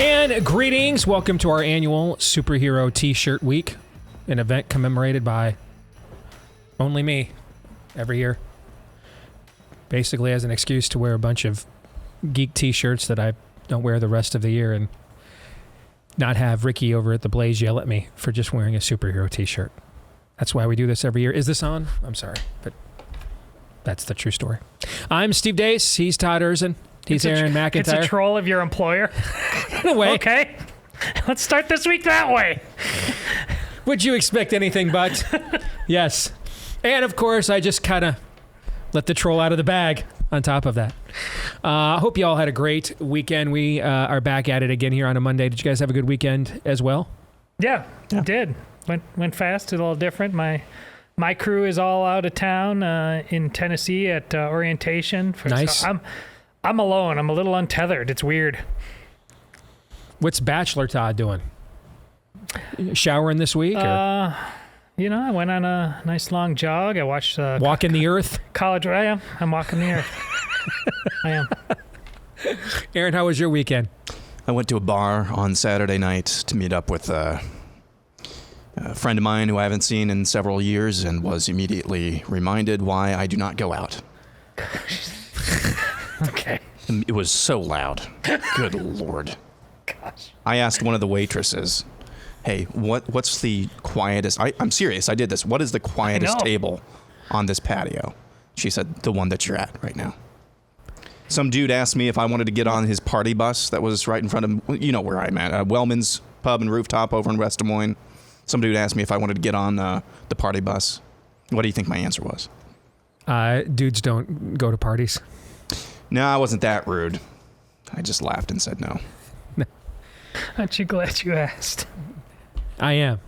And greetings. Welcome to our annual Superhero T-Shirt Week, an event commemorated by only me every year. Basically as an excuse to wear a bunch of geek T-shirts that I don't wear the rest of the year and not have Ricky over at the Blaze yell at me for just wearing a superhero T-shirt. That's why we do this every year. Is this on? I'm sorry, but that's the true story. I'm Steve Deace. He's Todd Erzin. He's Aaron McIntyre. It's a troll of your employer. In a way. Okay. Let's start this week that way. Would you expect anything but? Yes. And of course, I just kind of let the troll out of the bag on top of that. I hope you all had a great weekend. We are back at it again here on a Monday. Did you guys have a good weekend as well? Yeah. It did. Went fast. A little different. My crew is all out of town in Tennessee at orientation. Nice. So I'm alone. I'm a little untethered. It's weird. What's Bachelor Todd doing? Showering this week? Or? I went on a nice long jog. I watched Walking the Earth? College. I am. I'm walking the earth. I am. Aaron, how was your weekend? I went to a bar on Saturday night to meet up with a friend of mine who I haven't seen in several years and was immediately reminded why I do not go out. Okay. It was so loud. Good Lord. Gosh. I asked one of the waitresses, hey, what's the quietest... I'm serious, I did this. What is the quietest table on this patio? She said, the one that you're at right now. Some dude asked me if I wanted to get on his party bus that was right in front of... You know where I'm at. Wellman's Pub and Rooftop over in West Des Moines. Some dude asked me if I wanted to get on the party bus. What do you think my answer was? Dudes don't go to parties. No, I wasn't that rude. I just laughed and said no. Aren't you glad you asked? I am.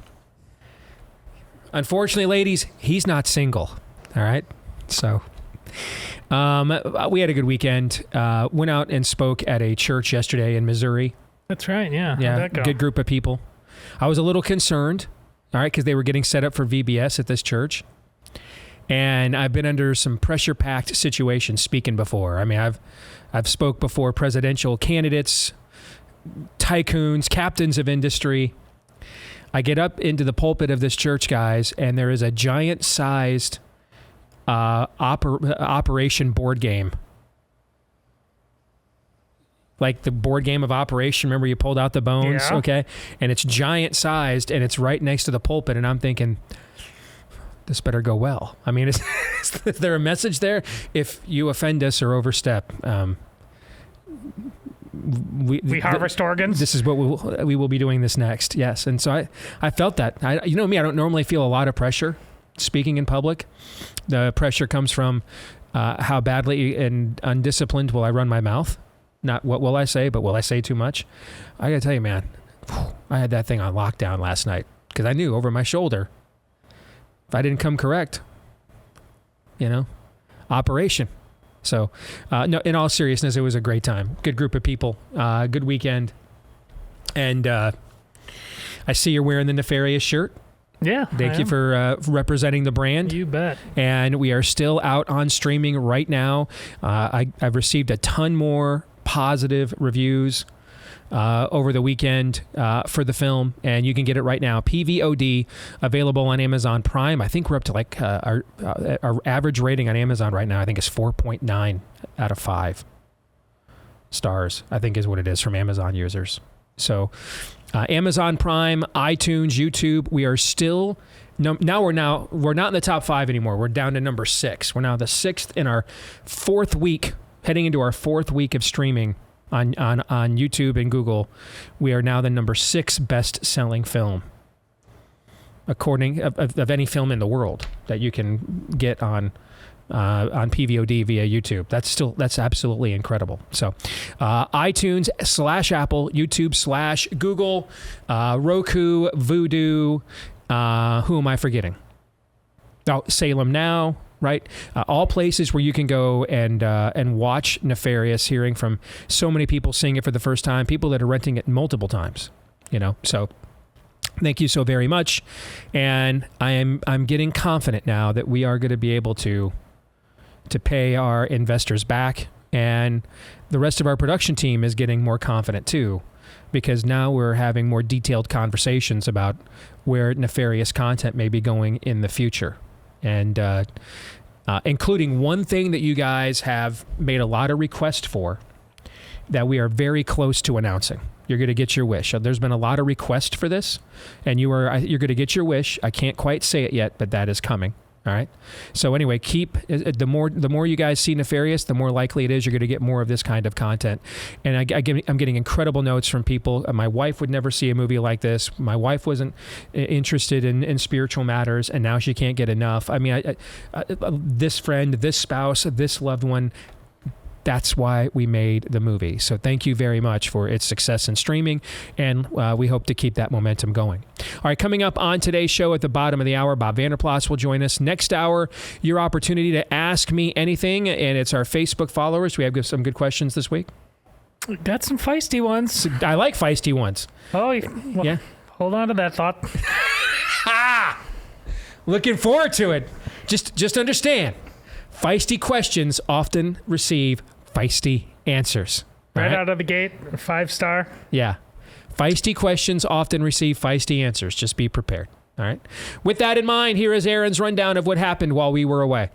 Unfortunately, ladies, he's not single. All right? So, we had a good weekend. Went out and spoke at a church yesterday in Missouri. That's right, yeah. Yeah, How'd that go? Good group of people. I was a little concerned, all right, because they were getting set up for VBS at this church. And I've been under some pressure-packed situations speaking before. I mean, I've spoke before presidential candidates, tycoons, captains of industry. I get up into the pulpit of this church, guys, and there is a giant-sized Operation board game. Like the board game of Operation. Remember you pulled out the bones? Yeah. Okay. And it's giant-sized, and it's right next to the pulpit, and I'm thinking... this better go well. I mean, is there a message there? If you offend us or overstep, we harvest organs. This is what we will be doing this next. Yes, and so I felt that. You know me, I don't normally feel a lot of pressure speaking in public. The pressure comes from how badly and undisciplined will I run my mouth. Not what will I say, but will I say too much? I gotta tell you, man, I had that thing on lockdown last night because I knew over my shoulder. If I didn't come correct, operation. So, no, in all seriousness, it was a great time. Good group of people, good weekend. And I see you're wearing the Nefarious shirt. Yeah. Thank you for representing the brand. You bet. And we are still out on streaming right now. I've received a ton more positive reviews over the weekend for the film, and you can get it right now. PVOD, available on Amazon Prime. I think we're up to like our average rating on Amazon right now, I think is 4.9 out of 5 stars, I think is what it is from Amazon users. So Amazon Prime, iTunes, YouTube, we are still... we're not in the top 5 anymore. We're down to number 6. We're now the 6th in our 4th week, heading into our 4th week of streaming on YouTube and Google. We are now the number 6 best-selling film, according of any film in the world that you can get on PVOD via YouTube. That's absolutely incredible. So, iTunes /Apple, YouTube /Google, Roku, Vudu. Who am I forgetting? Oh, Salem Now. Right, all places where you can go and watch Nefarious. Hearing from so many people seeing it for the first time, people that are renting it multiple times. So thank you so very much, and I'm getting confident now that we are going to be able to pay our investors back And the rest of our production team is getting more confident too, because now we're having more detailed conversations about where nefarious content may be going in the future. And including one thing that you guys have made a lot of requests for that we are very close to announcing. You're going to get your wish. There's been a lot of requests for this, and you're going to get your wish. I can't quite say it yet, but that is coming. All right. So anyway, the more you guys see nefarious, the more likely it is you're going to get more of this kind of content. And I'm getting incredible notes from people. My wife would never see a movie like this. My wife wasn't interested in spiritual matters, and now she can't get enough. I mean, this friend, this spouse, this loved one. That's why we made the movie. So thank you very much for its success in streaming, and we hope to keep that momentum going. All right, coming up on today's show at the bottom of the hour, Bob Vander Plaats will join us. Next hour, your opportunity to ask me anything, and it's our Facebook followers. We have some good questions this week. Got some feisty ones. I like feisty ones. Oh, well, yeah. Hold on to that thought. Looking forward to it. Just understand, feisty questions often receive feisty answers. Right out of the gate, 5-star. Yeah. Feisty questions often receive feisty answers. Just be prepared. All right. With that in mind, here is Aaron's rundown of what happened while we were away.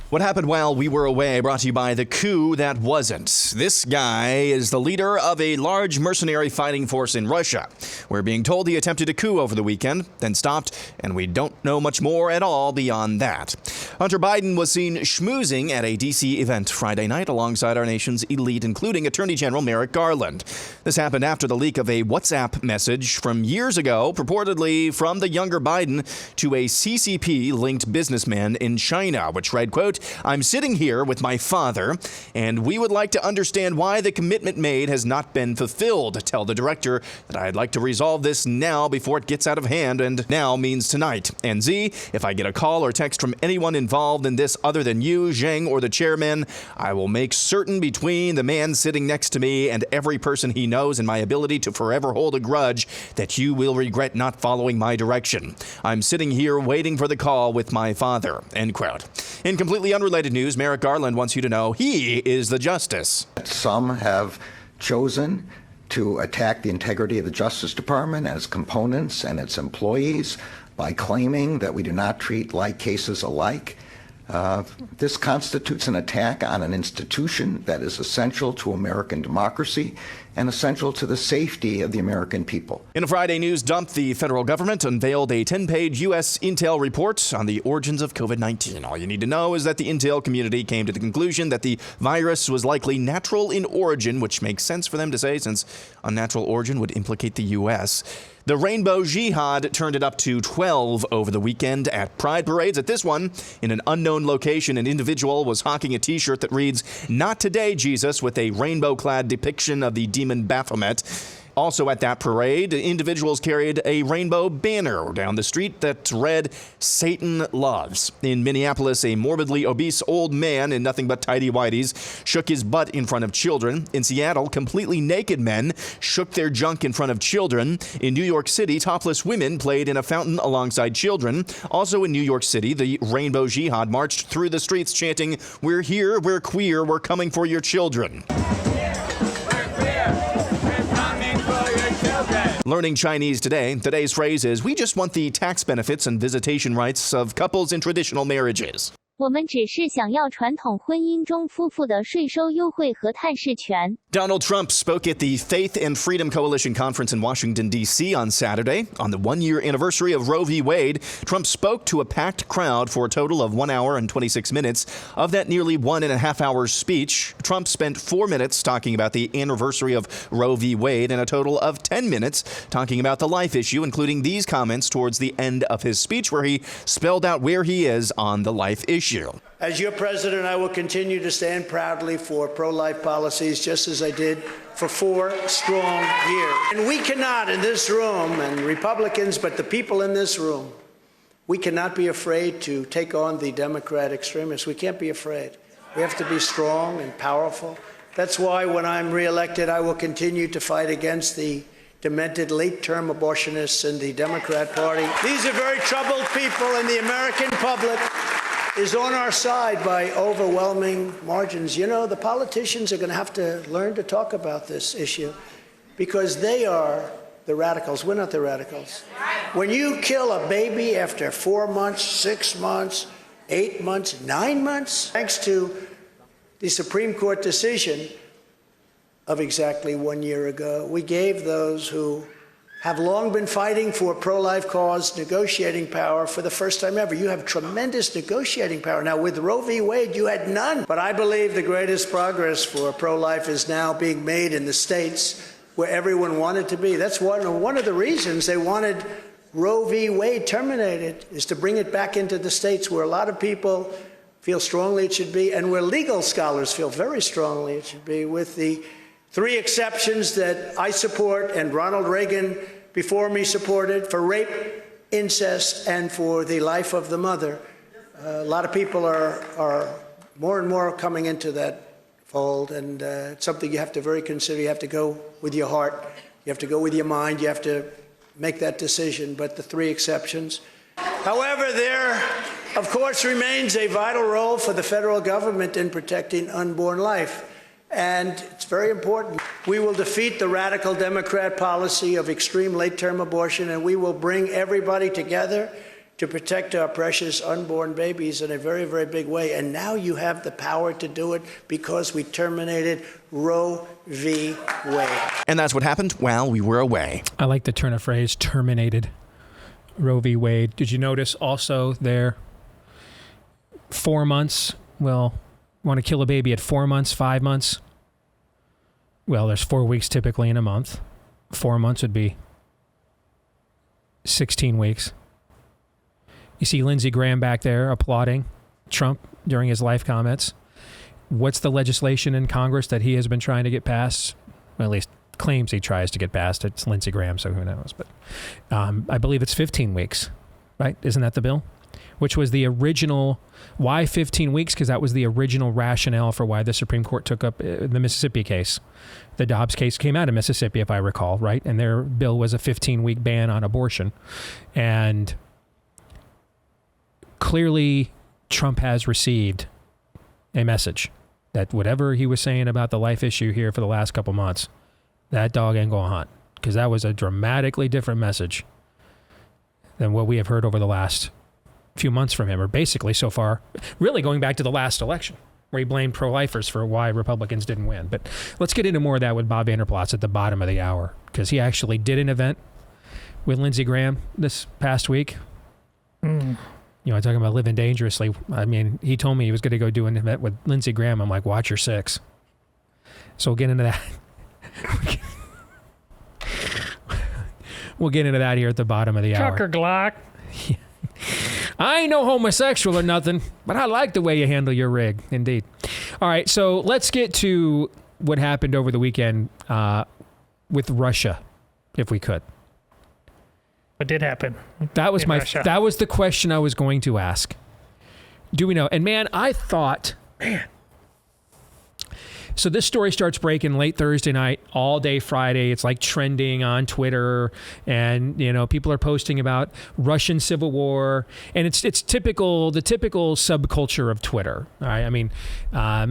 What happened while we were away, brought to you by the coup that wasn't. This guy is the leader of a large mercenary fighting force in Russia. We're being told he attempted a coup over the weekend, then stopped, and we don't know much more at all beyond that. Hunter Biden was seen schmoozing at a D.C. event Friday night alongside our nation's elite, including Attorney General Merrick Garland. This happened after the leak of a WhatsApp message from years ago, purportedly from the younger Biden to a CCP-linked businessman in China, which read, quote, "I'm sitting here with my father, and we would like to understand why the commitment made has not been fulfilled. Tell the director that I'd like to resolve this now before it gets out of hand, and now means tonight. And Z, if I get a call or text from anyone involved in this other than you, Zheng, or the chairman, I will make certain between the man sitting next to me and every person he knows and my ability to forever hold a grudge that you will regret not following my direction. I'm sitting here waiting for the call with my father." End quote. In completely unrelated news, Merrick Garland wants you to know he is the justice. Some have chosen to attack the integrity of the Justice Department and its components and its employees by claiming that we do not treat like cases alike. This constitutes an attack on an institution that is essential to American democracy and essential to the safety of the American people. In a Friday news dump, the federal government unveiled a 10-page U.S. intel report on the origins of COVID-19. All you need to know is that the intel community came to the conclusion that the virus was likely natural in origin, which makes sense for them to say since unnatural origin would implicate the U.S. The Rainbow Jihad turned it up to 12 over the weekend at Pride parades. At this one, in an unknown location, an individual was hawking a T-shirt that reads, "Not today, Jesus," with a rainbow-clad depiction of the demon Baphomet. Also at that parade, individuals carried a rainbow banner down the street that read, "Satan loves." In Minneapolis, a morbidly obese old man in nothing but tighty-whities shook his butt in front of children. In Seattle, completely naked men shook their junk in front of children. In New York City, topless women played in a fountain alongside children. Also in New York City, the Rainbow Jihad marched through the streets chanting, "We're here, we're queer, we're coming for your children." Learning Chinese today. Today's phrase is, "We just want the tax benefits and visitation rights of couples in traditional marriages." 我们只是想要传统婚姻中夫妇的税收优惠和探视权。 Donald Trump spoke at the Faith and Freedom Coalition conference in Washington, D.C. on Saturday. On the one-year anniversary of Roe v. Wade, Trump spoke to a packed crowd for a total of 1 hour and 26 minutes. Of that nearly 1.5 hours speech, Trump spent 4 minutes talking about the anniversary of Roe v. Wade and a total of 10 minutes talking about the life issue, including these comments towards the end of his speech where he spelled out where he is on the life issue. As your president, I will continue to stand proudly for pro-life policies, just as I did for 4 strong years. And we cannot in this room, and Republicans, but the people in this room, we cannot be afraid to take on the Democrat extremists. We can't be afraid. We have to be strong and powerful. That's why when I'm reelected, I will continue to fight against the demented late-term abortionists in the Democrat Party. These are very troubled people in the American public. is on our side by overwhelming margins. You know, the politicians are going to have to learn to talk about this issue because they are the radicals. We're not the radicals. When you kill a baby after 4 months, 6 months, 8 months, 9 months, thanks to the Supreme Court decision of exactly 1 year ago, we gave those who have long been fighting for pro-life cause negotiating power for the first time ever. You have tremendous negotiating power. Now, with Roe v. Wade, you had none. But I believe the greatest progress for pro-life is now being made in the states where everyone wanted to be. That's one of the reasons they wanted Roe v. Wade terminated, is to bring it back into the states where a lot of people feel strongly it should be, and where legal scholars feel very strongly it should be, with the 3 exceptions that I support and Ronald Reagan before me supported for rape, incest, and for the life of the mother. A lot of people are more and more coming into that fold, and it's something you have to very consider. You have to go with your heart. You have to go with your mind. You have to make that decision. But the 3 exceptions. However, there, of course, remains a vital role for the federal government in protecting unborn life. And it's very important. We will defeat the radical Democrat policy of extreme late-term abortion, and we will bring everybody together to protect our precious unborn babies in a very, very big way. And now you have the power to do it because we terminated Roe v. Wade. And that's what happened while we were away. I like the turn of phrase, terminated Roe v. Wade. Did you notice also there, 4 months, well, want to kill a baby at 4 months, 5 months? Well, there's 4 weeks typically in a month. 4 months would be 16 weeks. You see Lindsey Graham back there applauding Trump during his live comments. What's the legislation in Congress that he has been trying to get passed? Well, at least claims he tries to get passed. It's Lindsey Graham, so who knows? But I believe it's 15 weeks, right? Isn't that the bill? Which was the original, why 15 weeks? Because that was the original rationale for why the Supreme Court took up the Mississippi case. The Dobbs case came out of Mississippi, if I recall, right? And their bill was a 15-week ban on abortion. And clearly, Trump has received a message that whatever he was saying about the life issue here for the last couple months, that dog ain't going to hunt. Because that was a dramatically different message than what we have heard over the last few months from him, or basically so far, really going back to the last election, where he blamed pro-lifers for why Republicans didn't win. But let's get into more of that with Bob Vander Plaats at the bottom of the hour, because he actually did an event with Lindsey Graham this past week. You know, talking about living dangerously. I mean, he told me he was going to go do an event with Lindsey Graham. I'm like, watch your 6. So we'll get into that. We'll get into that here at the bottom of the hour. Trucker Glock. Yeah. I ain't no homosexual or nothing, but I like the way you handle your rig, indeed. All right, so let's get to what happened over the weekend with Russia, if we could. What did happen? That was that was the question I was going to ask. Do we know? And man, I thought, so this story starts breaking late Thursday night, all day Friday. It's like trending on Twitter, and you know, people are posting about Russian civil war, and it's the typical subculture of Twitter. All right, I mean,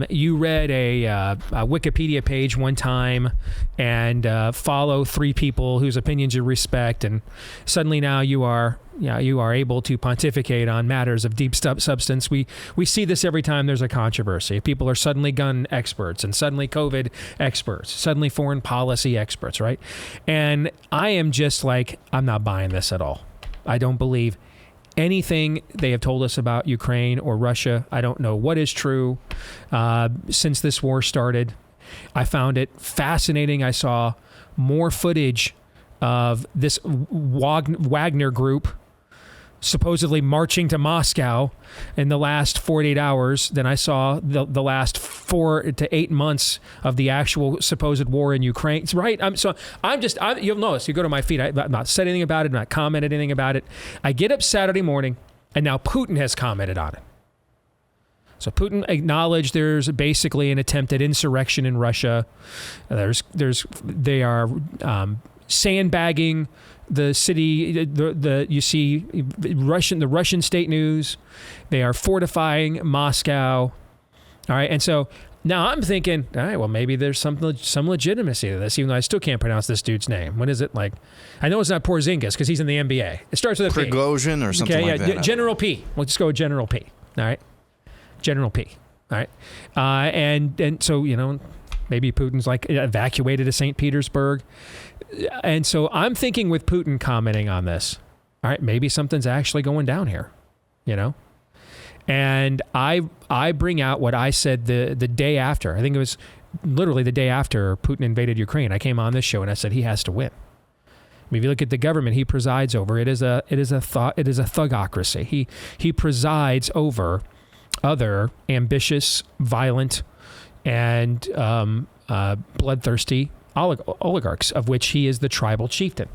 you read a Wikipedia page one time and follow 3 people whose opinions you respect, and suddenly now you are able to pontificate on matters of deep substance. We see this every time there's a controversy. People are suddenly gun experts, and suddenly COVID experts, suddenly foreign policy experts, right? And I am just like, I'm not buying this at all. I don't believe anything they have told us about Ukraine or Russia. I don't know what is true since this war started. I found it fascinating. I saw more footage of this Wagner group supposedly marching to Moscow in the last 48 hours than I saw the last 4 to 8 months of the actual supposed war in Ukraine. Right? You'll notice, you go to my feed, I'm not said anything about it, I'm not commented anything about it. I get up Saturday morning, and now Putin has commented on it. So Putin acknowledged there's basically an attempt at insurrection in Russia. They are sandbagging the city. You see the Russian state news. They are fortifying Moscow. All right, and so now I'm thinking, all right, well, maybe there's some legitimacy to this, even though I still can't pronounce this dude's name. What is it like? I know it's not Porzingis because he's in the NBA. It starts with a P. Prigozhin or something like that. General P. We'll just go with General P. All right, General P. All right, and so maybe Putin's like evacuated to St. Petersburg, and so I'm thinking with Putin commenting on this, all right, maybe something's actually going down here, And I bring out what I said the day after. I think it was literally the day after Putin invaded Ukraine. I came on this show and I said he has to win. I mean, if you look at the government he presides over, it is a thugocracy. He presides over other ambitious, violent, and bloodthirsty oligarchs, of which he is the tribal chieftain.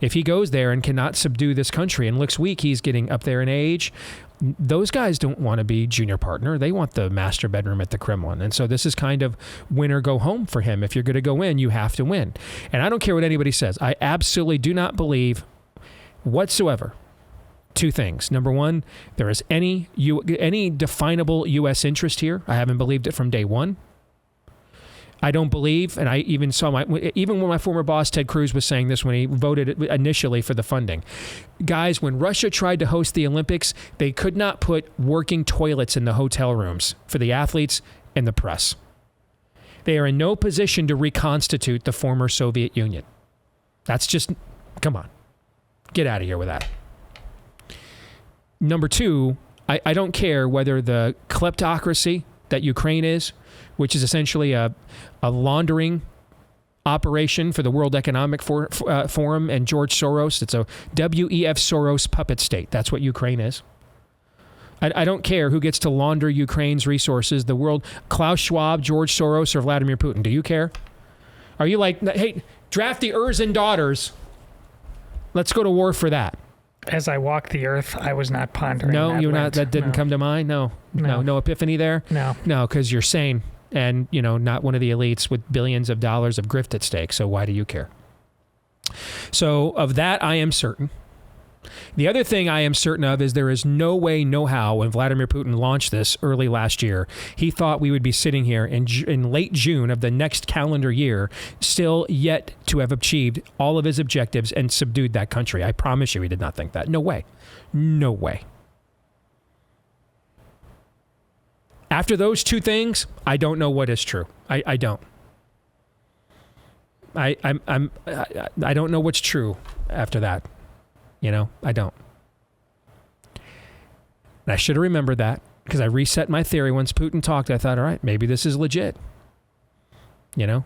If he goes there and cannot subdue this country and looks weak, he's getting up there in age. Those guys don't want to be junior partner. They want the master bedroom at the Kremlin. And so this is kind of win or go home for him. If you're going to go in, you have to win. And I don't care what anybody says. I absolutely do not believe whatsoever two things. Number one, there is any definable U.S. interest here. I haven't believed it from day one. I don't believe, and I even saw even when my former boss Ted Cruz was saying this when he voted initially for the funding. Guys, when Russia tried to host the Olympics, they could not put working toilets in the hotel rooms for the athletes and the press. They are in no position to reconstitute the former Soviet Union. That's just, come on, get out of here with that. Number two, I don't care whether the kleptocracy that Ukraine is, which is essentially a laundering operation for the World Economic Forum and George Soros. It's a WEF Soros puppet state. That's what Ukraine is. I don't care who gets to launder Ukraine's resources, the world, Klaus Schwab, George Soros, or Vladimir Putin. Do you care? Are you like, hey, draft the Erzin daughters. Let's go to war for that. As I walk the earth, I was not pondering. No, that you're not. That didn't come to mind. No epiphany there. No, because you're sane and not one of the elites with billions of dollars of grift at stake. So why do you care? So of that, I am certain. The other thing I am certain of is there is no way, no how, when Vladimir Putin launched this early last year, he thought we would be sitting here in late June of the next calendar year, still yet to have achieved all of his objectives and subdued that country. I promise you he did not think that. No way. No way. After those two things, I don't know what is true. I don't. I don't know what's true after that. I don't. And I should have remembered that because I reset my theory once Putin talked. I thought, all right, maybe this is legit. And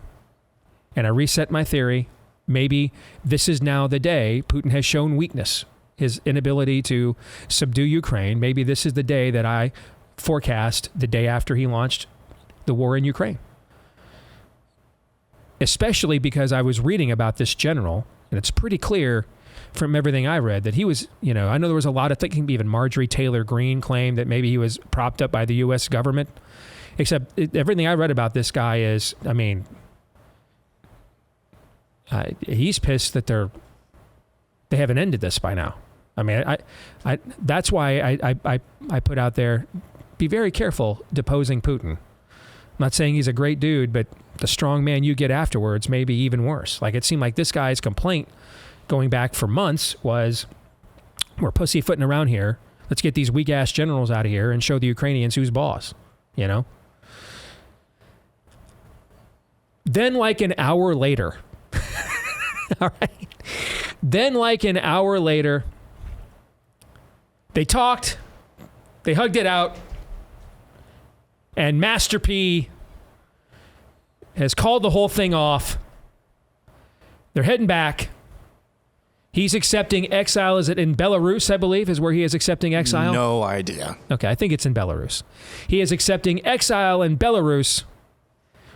I reset my theory. Maybe this is now the day Putin has shown weakness, his inability to subdue Ukraine. Maybe this is the day that I forecast the day after he launched the war in Ukraine. Especially because I was reading about this general, and it's pretty clear from everything I read that he was, I know there was a lot of thinking, even Marjorie Taylor Greene claimed that maybe he was propped up by the U.S. government. Except everything I read about this guy is, he's pissed that they haven't ended this by now. That's why I put out there, be very careful deposing Putin. I'm not saying he's a great dude, but the strong man you get afterwards may be even worse. Like it seemed like this guy's complaint going back for months was, we're pussyfooting around here. Let's get these weak ass generals out of here and show the Ukrainians who's boss. Then like an hour later, all right. Then like an hour later, they talked, they hugged it out, and Master P has called the whole thing off. They're heading back. He's accepting exile. Is it in Belarus, I believe, is where he is accepting exile? No idea. Okay, I think it's in Belarus. He is accepting exile in Belarus.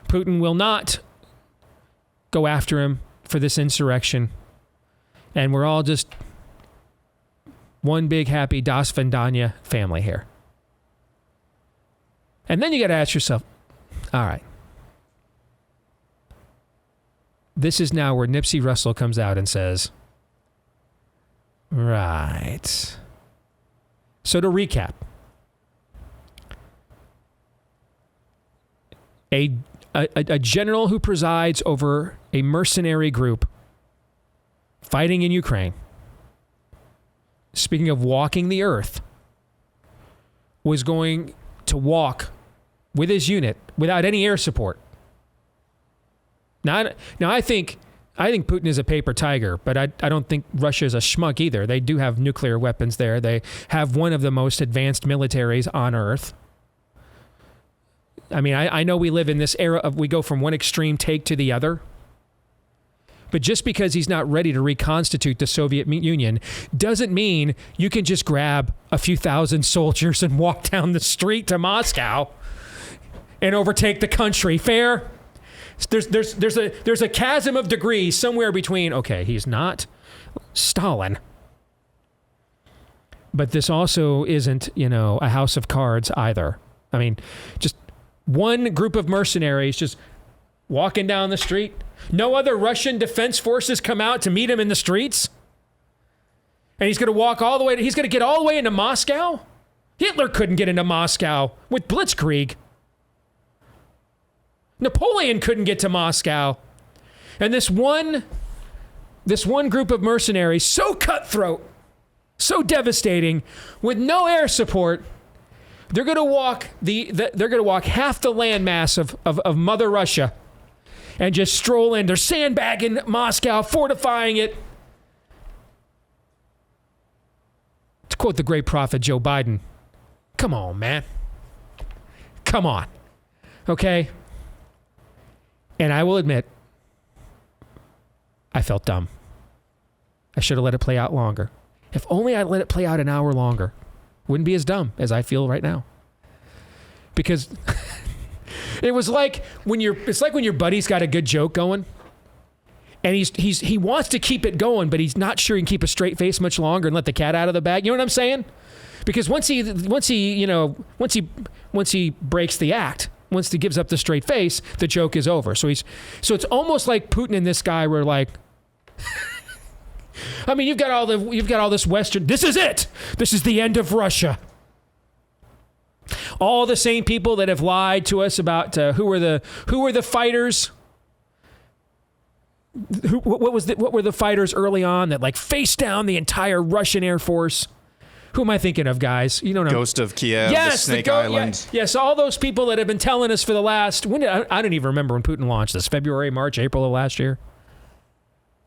Putin will not go after him for this insurrection. And we're all just one big happy Das Vendanya family here. And then you got to ask yourself, all right, this is now where Nipsey Russell comes out and says, right. So to recap, a general who presides over a mercenary group fighting in Ukraine, speaking of walking the earth, was going to walk with his unit without any air support. Now I think Putin is a paper tiger, but I don't think Russia is a schmuck either. They do have nuclear weapons there. They have one of the most advanced militaries on earth. I mean, I know we live in this era of we go from one extreme take to the other. But just because he's not ready to reconstitute the Soviet Union doesn't mean you can just grab a few thousand soldiers and walk down the street to Moscow and overtake the country. Fair? There's a chasm of degrees somewhere between, okay, he's not Stalin, but this also isn't, a house of cards either. I mean, just one group of mercenaries just walking down the street. No other Russian defense forces come out to meet him in the streets. And he's going to walk all the way, he's going to get all the way into Moscow? Hitler couldn't get into Moscow with Blitzkrieg. Napoleon couldn't get to Moscow. And this one group of mercenaries, so cutthroat, so devastating, with no air support, they're going to walk half the landmass of Mother Russia and just stroll in. They're sandbagging Moscow, fortifying it. To quote the great prophet Joe Biden, come on, man. Come on. Okay? And I will admit, I felt dumb. I should have let it play out longer. If only I let it play out an hour longer, wouldn't be as dumb as I feel right now. Because it was like when your buddy's got a good joke going, and he wants to keep it going, but he's not sure he can keep a straight face much longer and let the cat out of the bag. You know what I'm saying? Because once he breaks the act, once he gives up the straight face, the joke is over. So it's almost like Putin and this guy were like, I mean, you've got all this Western. This is it. This is the end of Russia. All the same people that have lied to us about who were the fighters. What were the fighters early on that like faced down the entire Russian Air Force? Who am I thinking of, guys? You don't know. Ghost of Kiev, yes, the Snake Island. Yes, all those people that have been telling us for the last... I don't even remember when Putin launched this. February, March, April of last year.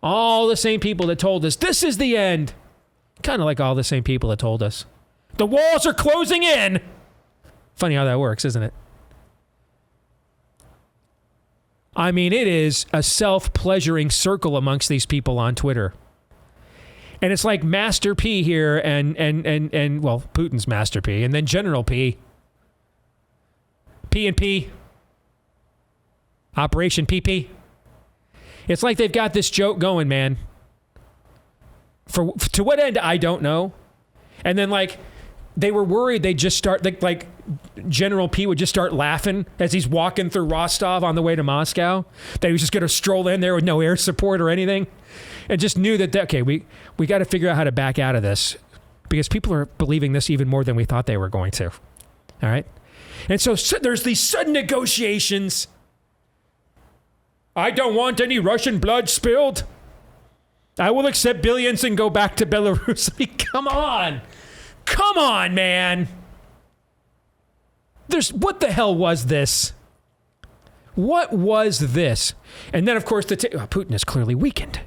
All the same people that told us, this is the end. Kind of like all the same people that told us, the walls are closing in. Funny how that works, isn't it? I mean, it is a self-pleasuring circle amongst these people on Twitter. And it's like Master P here and well, Putin's Master P, and then General P. P&P. Operation PP. It's like they've got this joke going, man. To what end, I don't know. And then, like, they were worried they'd just start, like General P would just start laughing as he's walking through Rostov on the way to Moscow. That he was just going to stroll in there with no air support or anything. And just knew that, okay, we got to figure out how to back out of this because people are believing this even more than we thought they were going to. All right? And so there's these sudden negotiations. I don't want any Russian blood spilled. I will accept billions and go back to Belarus. I mean, come on. Come on, man. What the hell was this? What was this? And then, of course, Putin is clearly weakened.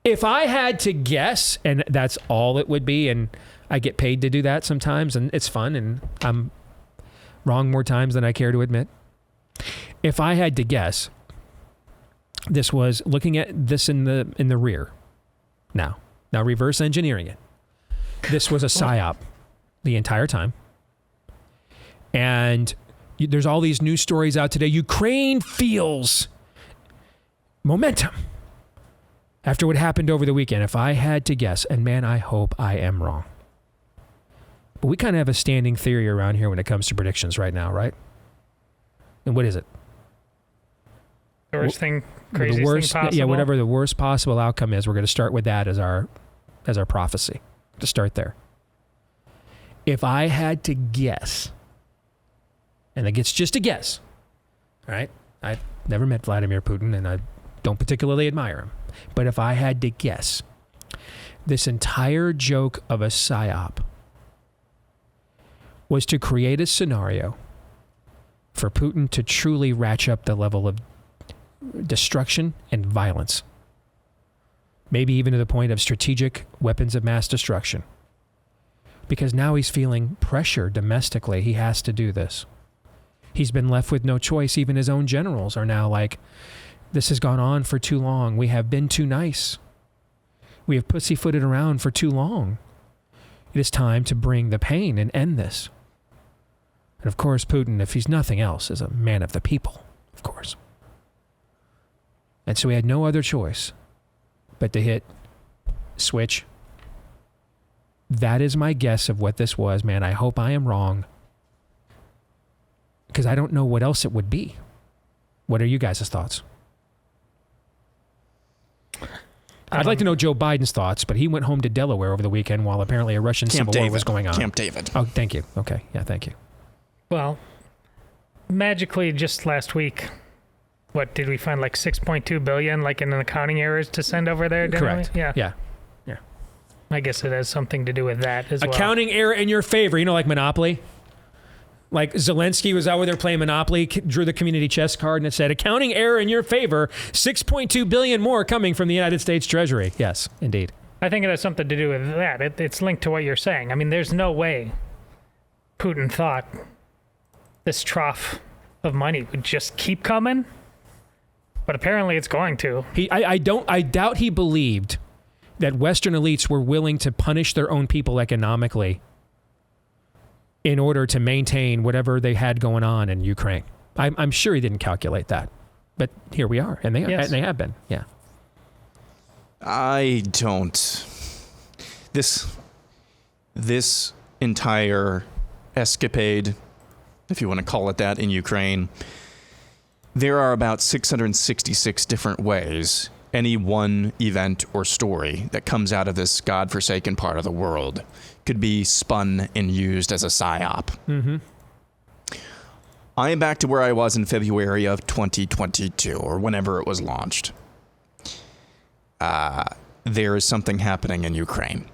If I had to guess, and that's all it would be, and I get paid to do that sometimes, and it's fun, and I'm wrong more times than I care to admit. If I had to guess, this was looking at this in the rear. Now reverse engineering it. This was a psyop the entire time. And there's all these news stories out today. Ukraine feels momentum after what happened over the weekend. If I had to guess, and man, I hope I am wrong. But we kind of have a standing theory around here when it comes to predictions right now, right? And what is it? The worst thing, craziest thing possible. Yeah, whatever the worst possible outcome is, we're going to start with that as our prophecy. To start there. If I had to guess, and it's just a guess, all right? I've never met Vladimir Putin, and I don't particularly admire him. But if I had to guess, this entire joke of a psyop was to create a scenario for Putin to truly ratchet up the level of destruction and violence. Maybe even to the point of strategic weapons of mass destruction. Because now he's feeling pressure domestically. He has to do this. He's been left with no choice. Even his own generals are now like, this has gone on for too long. We have been too nice. We have pussyfooted around for too long. It is time to bring the pain and end this. And of course, Putin, if he's nothing else, is a man of the people, of course. And so he had no other choice but to hit switch. That is my guess of what this was, man. I hope I am wrong. Because I don't know what else it would be. What are you guys' thoughts? I'd like to know Joe Biden's thoughts, but he went home to Delaware over the weekend while apparently a Russian civil war was going on. Camp David. Oh, thank you. Okay. Yeah, thank you. Well, magically just last week, what did we find, like 6.2 billion, like in an accounting errors to send over there? Correct. Yeah. Yeah. I guess it has something to do with that as well. Accounting error in your favor. You know, like Monopoly? Like Zelensky was out there playing Monopoly, drew the community chest card, and it said, accounting error in your favor, 6.2 billion more coming from the United States Treasury. Yes, indeed. I think it has something to do with that. It's linked to what you're saying. I mean, there's no way Putin thought this trough of money would just keep coming, but apparently it's going to. I doubt he believed that Western elites were willing to punish their own people economically in order to maintain whatever they had going on in Ukraine. I'm sure he didn't calculate that, but here we are, and they are, and they have been. Yeah. I don't. This entire escapade, if you want to call it that, in Ukraine, there are about 666 different ways any one event or story that comes out of this godforsaken part of the world could be spun and used as a psyop. Mm-hmm. I am back to where I was in February of 2022, or whenever it was launched. There is something happening in Ukraine.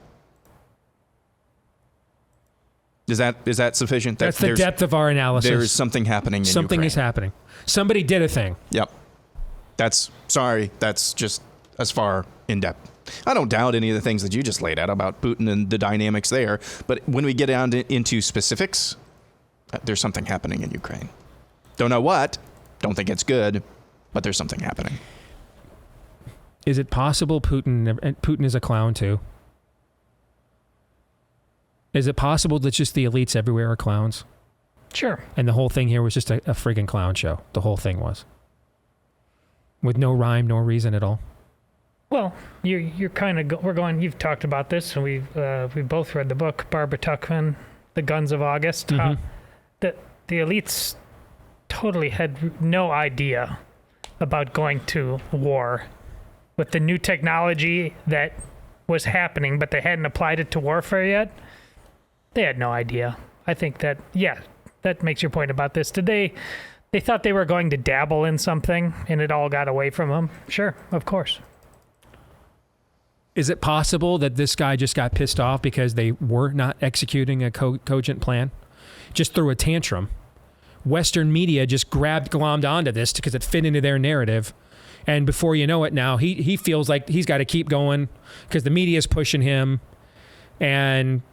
Is that sufficient? That's the depth of our analysis. There is something happening in Ukraine. Something is happening. Somebody did a thing. Yep. That's just as far in depth. I don't doubt any of the things that you just laid out about Putin and the dynamics there. But when we get down into specifics, there's something happening in Ukraine. Don't know what. Don't think it's good. But there's something happening. Is it possible Putin is a clown too? Is it possible that just the elites everywhere are clowns? Sure. And the whole thing here was just a friggin' clown show. The whole thing was. With no rhyme, no reason at all. Well, you're kind of we're going. You've talked about this, and we've both read the book, Barbara Tuchman, The Guns of August. Mm-hmm. The elites totally had no idea about going to war with the new technology that was happening, but they hadn't applied it to warfare yet. They had no idea. I think that makes your point about this. Did they thought they were going to dabble in something, and it all got away from them? Sure, of course. Is it possible that this guy just got pissed off because they were not executing a cogent plan? Just threw a tantrum. Western media just glommed onto this because it fit into their narrative. And before you know it now, he feels like he's got to keep going because the media is pushing him. And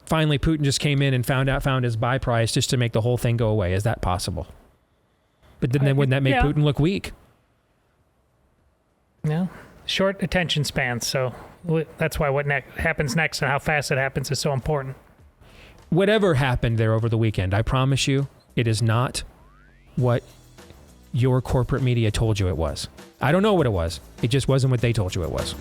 finally, Putin just came in and found his buy price just to make the whole thing go away. Is that possible? But wouldn't that make Putin look weak? No. Short attention spans, so that's why what happens next and how fast it happens is so important. Whatever happened there over the weekend, I promise you, it is not what your corporate media told you it was. I don't know what it was. It just wasn't what they told you it was.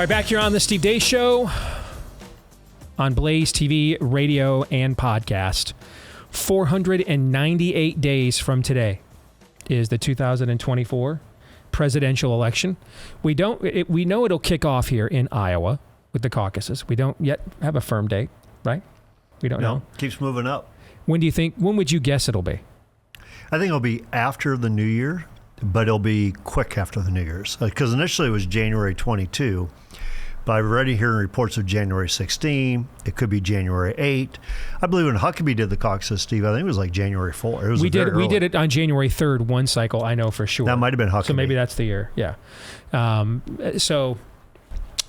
right, back here on the Steve Deace Show on BlazeTV, radio, and podcast. 498 days from today is the 2024 presidential election. We know it'll kick off here in Iowa with the caucuses. We don't yet have a firm date, right? We don't know. Keeps moving up. When would you guess it'll be? I think it'll be after the New Year, but it'll be quick after the New Year's. Because initially it was January 22, but I've already heard reports of January 16. It could be January 8. I believe when Huckabee did the caucus, Steve, I think it was like January 4. We did it on January 3rd, one cycle, I know for sure. That might have been Huckabee. So maybe that's the year, yeah. And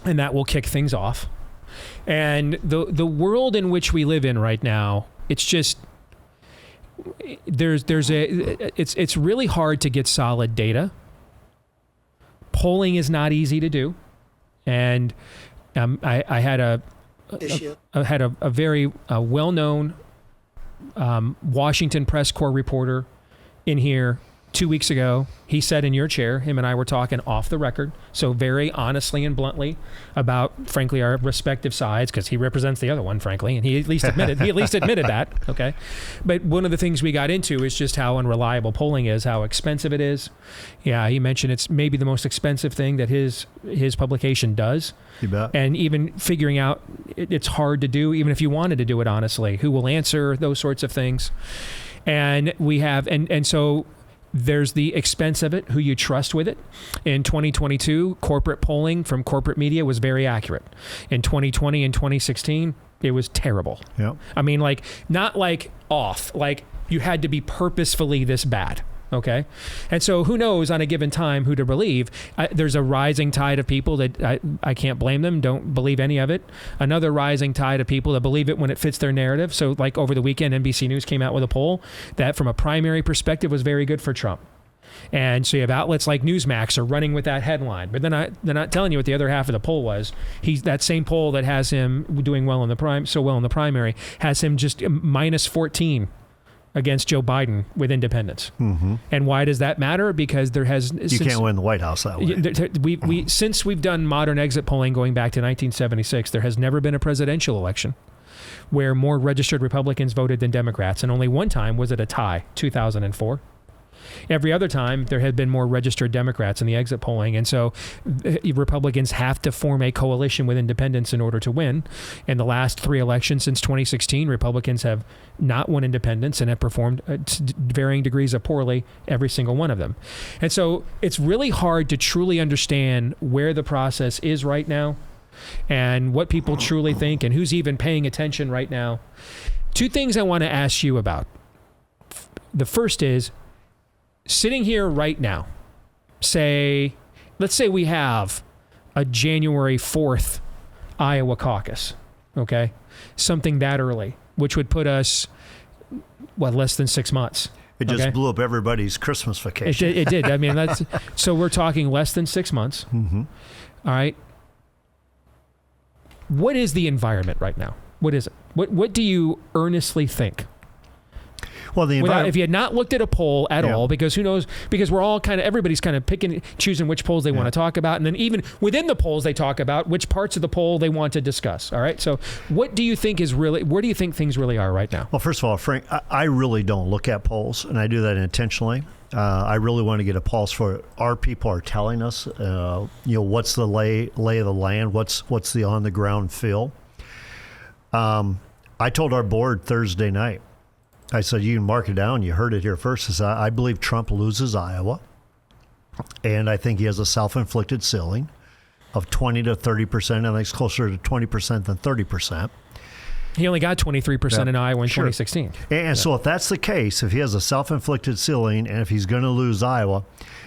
that will kick things off. And the world in which we live in right now, it's just... It's really hard to get solid data. Polling is not easy to do, and I had a very well-known Washington press corps reporter in here 2 weeks ago. He said in your chair, him and I were talking off the record, so very honestly and bluntly about, frankly, our respective sides, because he represents the other one, frankly, and he at least admitted that. Okay, but one of the things we got into is just how unreliable polling is, how expensive it is. Yeah, he mentioned it's maybe the most expensive thing that his publication does. You bet. And even figuring out it's hard to do, even if you wanted to do it honestly. Who will answer those sorts of things? And we have and so. There's the expense of it, who you trust with it. In 2022, corporate polling from corporate media was very accurate. In 2020 and 2016, it was terrible. Yeah. I mean, like, not like off, like you had to be purposefully this bad. Okay. And so who knows on a given time who to believe. There's a rising tide of people that I can't blame them, don't believe any of it. Another rising tide of people that believe it when it fits their narrative. So like over the weekend, NBC News came out with a poll that from a primary perspective was very good for Trump. And so you have outlets like Newsmax are running with that headline, but they're not telling you what the other half of the poll was. That same poll that has him doing well in the primary has him just minus 14 against Joe Biden with independents. Mm-hmm. And why does that matter? Because there has... You can't win the White House that way. Since we've done modern exit polling going back to 1976, there has never been a presidential election where more registered Republicans voted than Democrats. And only one time was it a tie, 2004. Every other time, there had been more registered Democrats in the exit polling. And so Republicans have to form a coalition with independents in order to win. In the last three elections since 2016, Republicans have not won independents and have performed varying degrees of poorly every single one of them. And so it's really hard to truly understand where the process is right now and what people truly think and who's even paying attention right now. Two things I want to ask you about. The first is, sitting here right now, let's say we have a January 4th Iowa caucus, okay? Something that early, which would put us, less than 6 months. It just blew up everybody's Christmas vacation. It did. I mean, so we're talking less than 6 months. Mm-hmm. All right. What is the environment right now? What is it? What do you earnestly think? Well, if you had not looked at a poll at all, because who knows, because we're all everybody's kind of choosing which polls they want to talk about. And then even within the polls, they talk about which parts of the poll they want to discuss. All right. So what do you think where do you think things really are right now? Well, first of all, Frank, I really don't look at polls, and I do that intentionally. I really want to get a pulse for our people are telling us, what's the lay of the land, what's the on the ground feel. I told our board Thursday night, I said, you can mark it down. You heard it here first. I believe Trump loses Iowa, and I think he has a self-inflicted ceiling of 20 to 30%. I think it's closer to 20% than 30%. He only got 23% in Iowa in 2016. And so if that's the case, if he has a self-inflicted ceiling, and if he's going to lose Iowa,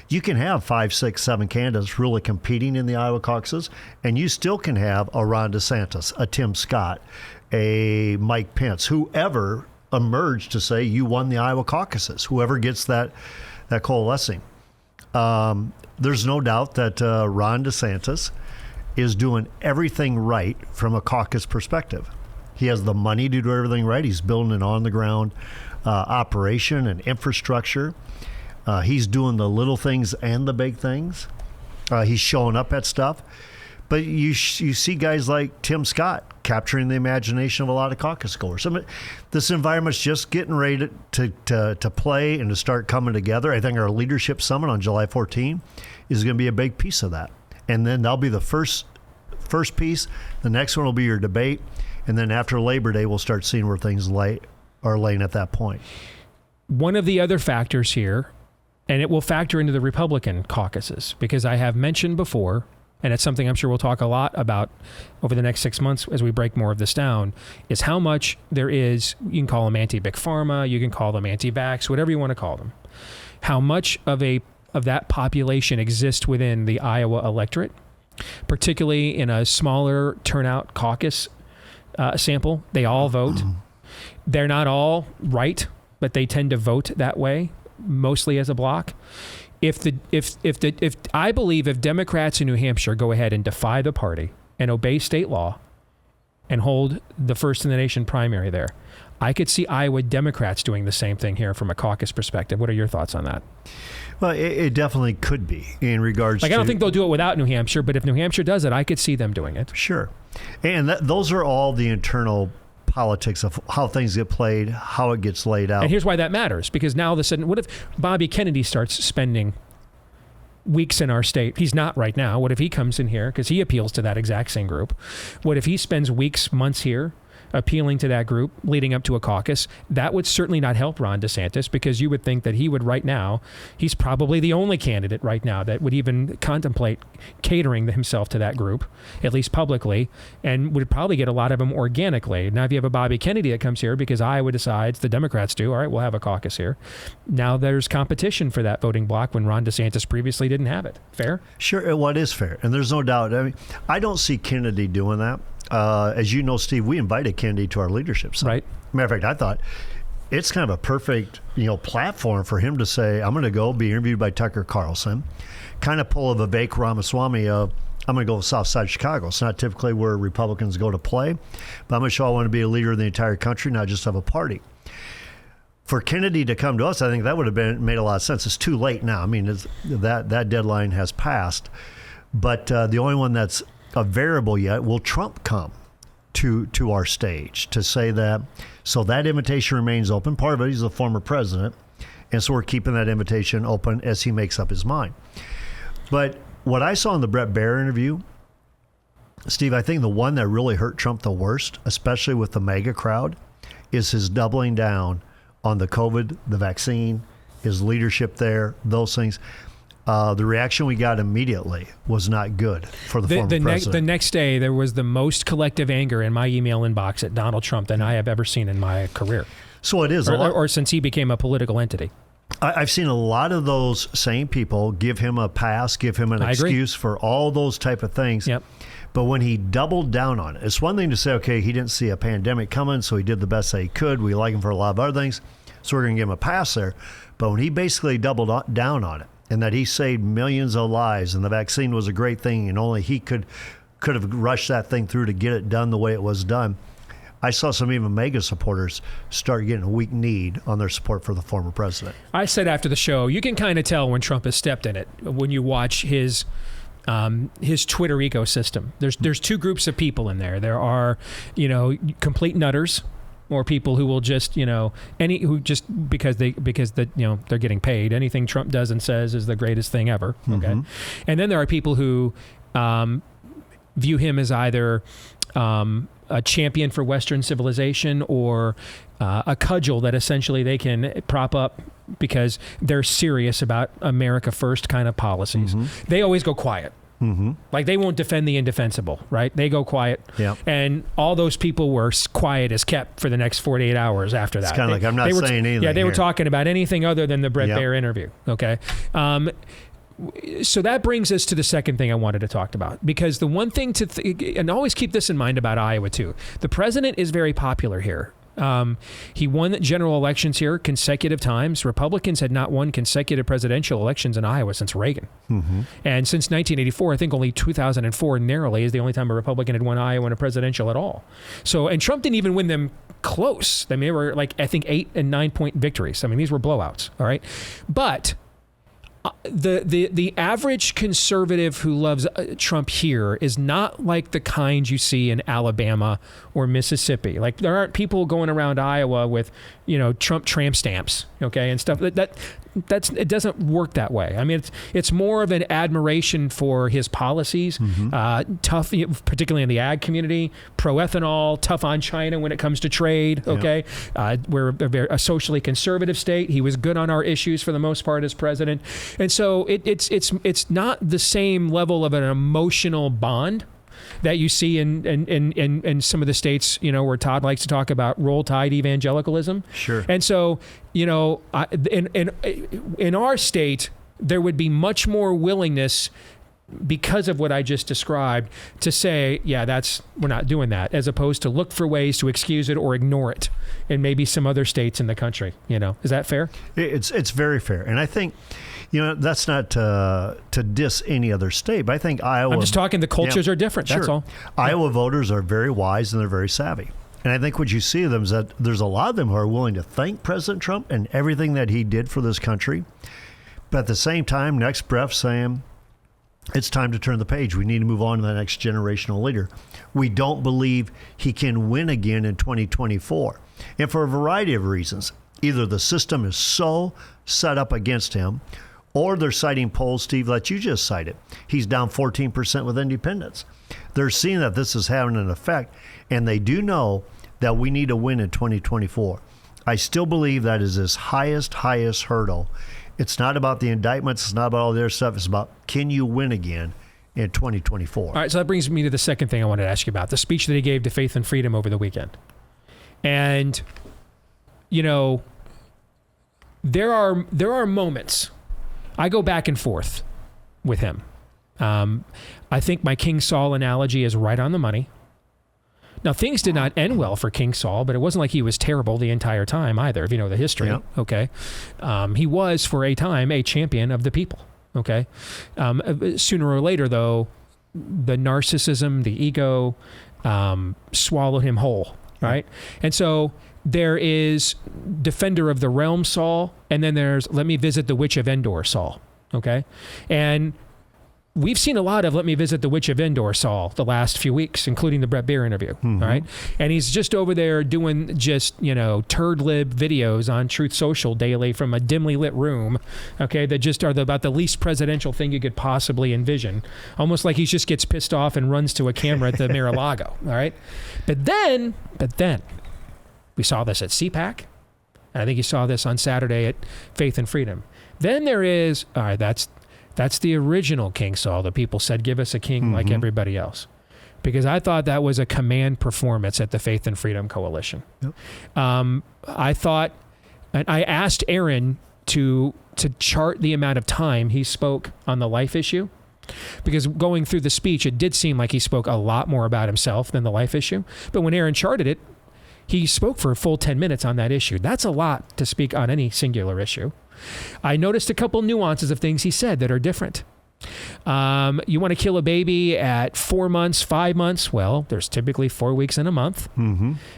you can have 5, 6, 7 candidates really competing in the Iowa caucuses, and you still can have a Ron DeSantis, a Tim Scott, a Mike Pence, whoever emerged to say you won the Iowa caucuses, whoever gets that coalescing. There's no doubt that Ron DeSantis is doing everything right from a caucus perspective. He has the money to do everything right. He's building an on-the-ground operation and infrastructure. He's doing the little things and the big things. He's showing up at stuff. But you see guys like Tim Scott capturing the imagination of a lot of caucus goers. I mean, this environment's just getting ready to play and to start coming together. I think our leadership summit on July 14 is going to be a big piece of that. And then that'll be the first piece. The next one will be your debate. And then after Labor Day, we'll start seeing where things are laying at that point. One of the other factors here, and it will factor into the Republican caucuses, because I have mentioned before, and it's something I'm sure we'll talk a lot about over the next 6 months as we break more of this down, is how much there is, you can call them anti-big pharma, you can call them anti-vax, whatever you want to call them, how much of that population exists within the Iowa electorate, particularly in a smaller turnout caucus sample. They all vote. They're not all right, but they tend to vote that way, mostly as a block. If I believe if Democrats in New Hampshire go ahead and defy the party and obey state law and hold the first in the nation primary there, I could see Iowa Democrats doing the same thing here from a caucus perspective. What are your thoughts on that? Well, it definitely could be in regards to... I don't think they'll do it without New Hampshire, but if New Hampshire does it, I could see them doing it. Sure. And those are all the internal politics of how things get played, how it gets laid out. And here's why that matters, because now all of a sudden, what if Bobby Kennedy starts spending weeks in our state? He's not right now. What if he comes in here, because he appeals to that exact same group? What if he spends weeks, months here appealing to that group leading up to a caucus? That would certainly not help Ron DeSantis, because you would think that he would right now, he's probably the only candidate right now that would even contemplate catering himself to that group, at least publicly, and would probably get a lot of them organically. Now, if you have a Bobby Kennedy that comes here because Iowa decides, the Democrats do, all right, we'll have a caucus here. Now there's competition for that voting block when Ron DeSantis previously didn't have it. Fair? Sure, well, it is fair. And there's no doubt. I mean, I don't see Kennedy doing that. As you know, Steve, we invited Kennedy to our leadership summit. Right. Matter of fact, I thought it's kind of a perfect, platform for him to say, I'm going to go be interviewed by Tucker Carlson, kind of pull a Vivek Ramaswamy of, I'm going to go south side of Chicago. It's not typically where Republicans go to play, but I'm going to show I want to be a leader of the entire country, not just of a party. For Kennedy to come to us, I think that would have made a lot of sense. It's too late now. I mean, that deadline has passed. But the only one that's a variable yet, will Trump come to our stage to say that? So that invitation remains open. Part of it, he's a former president, and so we're keeping that invitation open as he makes up his mind. But what I saw in the Bret Baier interview, Steve, I think the one that really hurt Trump the worst, especially with the MAGA crowd, is his doubling down on the COVID, the vaccine, his leadership there, those things. The reaction we got immediately was not good for the former president. The next day, there was the most collective anger in my email inbox at Donald Trump than I have ever seen in my career. So it is. Or since he became a political entity. I've seen a lot of those same people give him a pass, give him an excuse for all those type of things. Yep. But when he doubled down on it, it's one thing to say, okay, he didn't see a pandemic coming, so he did the best that he could. We like him for a lot of other things, so we're going to give him a pass there. But when he basically doubled down on it, and that he saved millions of lives, and the vaccine was a great thing, and only he could have rushed that thing through to get it done the way it was done, I saw some even MAGA supporters start getting a weak need on their support for the former president. I said after the show, you can kind of tell when Trump has stepped in it when you watch his Twitter ecosystem. There's two groups of people in there. There are, complete nutters, or people who will just, because they're getting paid. Anything Trump does and says is the greatest thing ever. Okay, mm-hmm. And then there are people who view him as either a champion for Western civilization or a cudgel that essentially they can prop up because they're serious about America first kind of policies. Mm-hmm. They always go quiet. Mm-hmm. Like they won't defend the indefensible, right? They go quiet. Yeah. And all those people were quiet as kept for the next 48 hours after that. It's kind of like, I'm not saying anything. Yeah, they here. were talking about anything other than the Bret Baier interview. Okay. So that brings us to the second thing I wanted to talk about, because the one thing and always keep this in mind about Iowa too, the president is very popular here. He won general elections here consecutive times. Republicans had not won consecutive presidential elections in Iowa since Reagan. Mm-hmm. And since 1984, I think only 2004 narrowly is the only time a Republican had won Iowa in a presidential at all. So, and Trump didn't even win them close. I mean, they were like, I think 8 and 9 point victories. I mean, these were blowouts. All right. But the average conservative who loves Trump here is not like the kind you see in Alabama or Mississippi. Like, there aren't people going around Iowa with, Trump tramp stamps, okay, and stuff. It doesn't work that way. I mean, it's more of an admiration for his policies, tough, particularly in the ag community, pro-ethanol, tough on China when it comes to trade, okay? We're a socially conservative state. He was good on our issues for the most part as president. And so it's not the same level of an emotional bond that you see in some of the states, where Todd likes to talk about roll tide evangelicalism. Sure. And so, in our state, there would be much more willingness, because of what I just described, to say, we're not doing that, as opposed to look for ways to excuse it or ignore it in maybe some other states in the country. Is that fair? It's very fair. And I think, that's not to diss any other state, but I think Iowa... I'm just talking the cultures are different, that's all. Iowa voters are very wise and they're very savvy. And I think what you see of them is that there's a lot of them who are willing to thank President Trump and everything that he did for this country. But at the same time, next breath saying, it's time to turn the page. We need to move on to the next generational leader. We don't believe he can win again in 2024. And for a variety of reasons. Either the system is so set up against him, or they're citing polls, Steve, that you just cited. He's down 14% with independents. They're seeing that this is having an effect, and they do know that we need to win in 2024. I still believe that is his highest hurdle. It's not about the indictments. It's not about all the other stuff. It's about, can you win again in 2024? All right, so that brings me to the second thing I wanted to ask you about, the speech that he gave to Faith and Freedom over the weekend. And, there are moments. I go back and forth with him. I think my King Saul analogy is right on the money. Now, things did not end well for King Saul, but it wasn't like he was terrible the entire time either, if you know the history. Yep. Okay. He was, for a time, a champion of the people. Okay. Sooner or later, though, the narcissism, the ego, swallowed him whole. Right. And so there is defender of the realm Saul, and then there's let me visit the witch of Endor Saul. Okay. And we've seen a lot of let me visit the witch of Endor Saul the last few weeks, including the Brett Beer interview. All right. And he's just over there doing just, turd lib videos on Truth Social daily from a dimly lit room. Okay. That just are about the least presidential thing you could possibly envision. Almost like he just gets pissed off and runs to a camera at the Mar-a-Lago. All right. But then we saw this at CPAC. And I think you saw this on Saturday at Faith and Freedom. Then there is, all right, that's the original King Saul that people said, give us a king like everybody else. Because I thought that was a command performance at the Faith and Freedom Coalition. Yep. I thought, and I asked Aaron to chart the amount of time he spoke on the life issue. Because going through the speech, it did seem like he spoke a lot more about himself than the life issue. But when Aaron charted it, he spoke for a full 10 minutes on that issue. That's a lot to speak on any singular issue. I noticed a couple nuances of things he said that are different. You want to kill a baby at 4 months, 5 months? Well, there's typically 4 weeks in a month.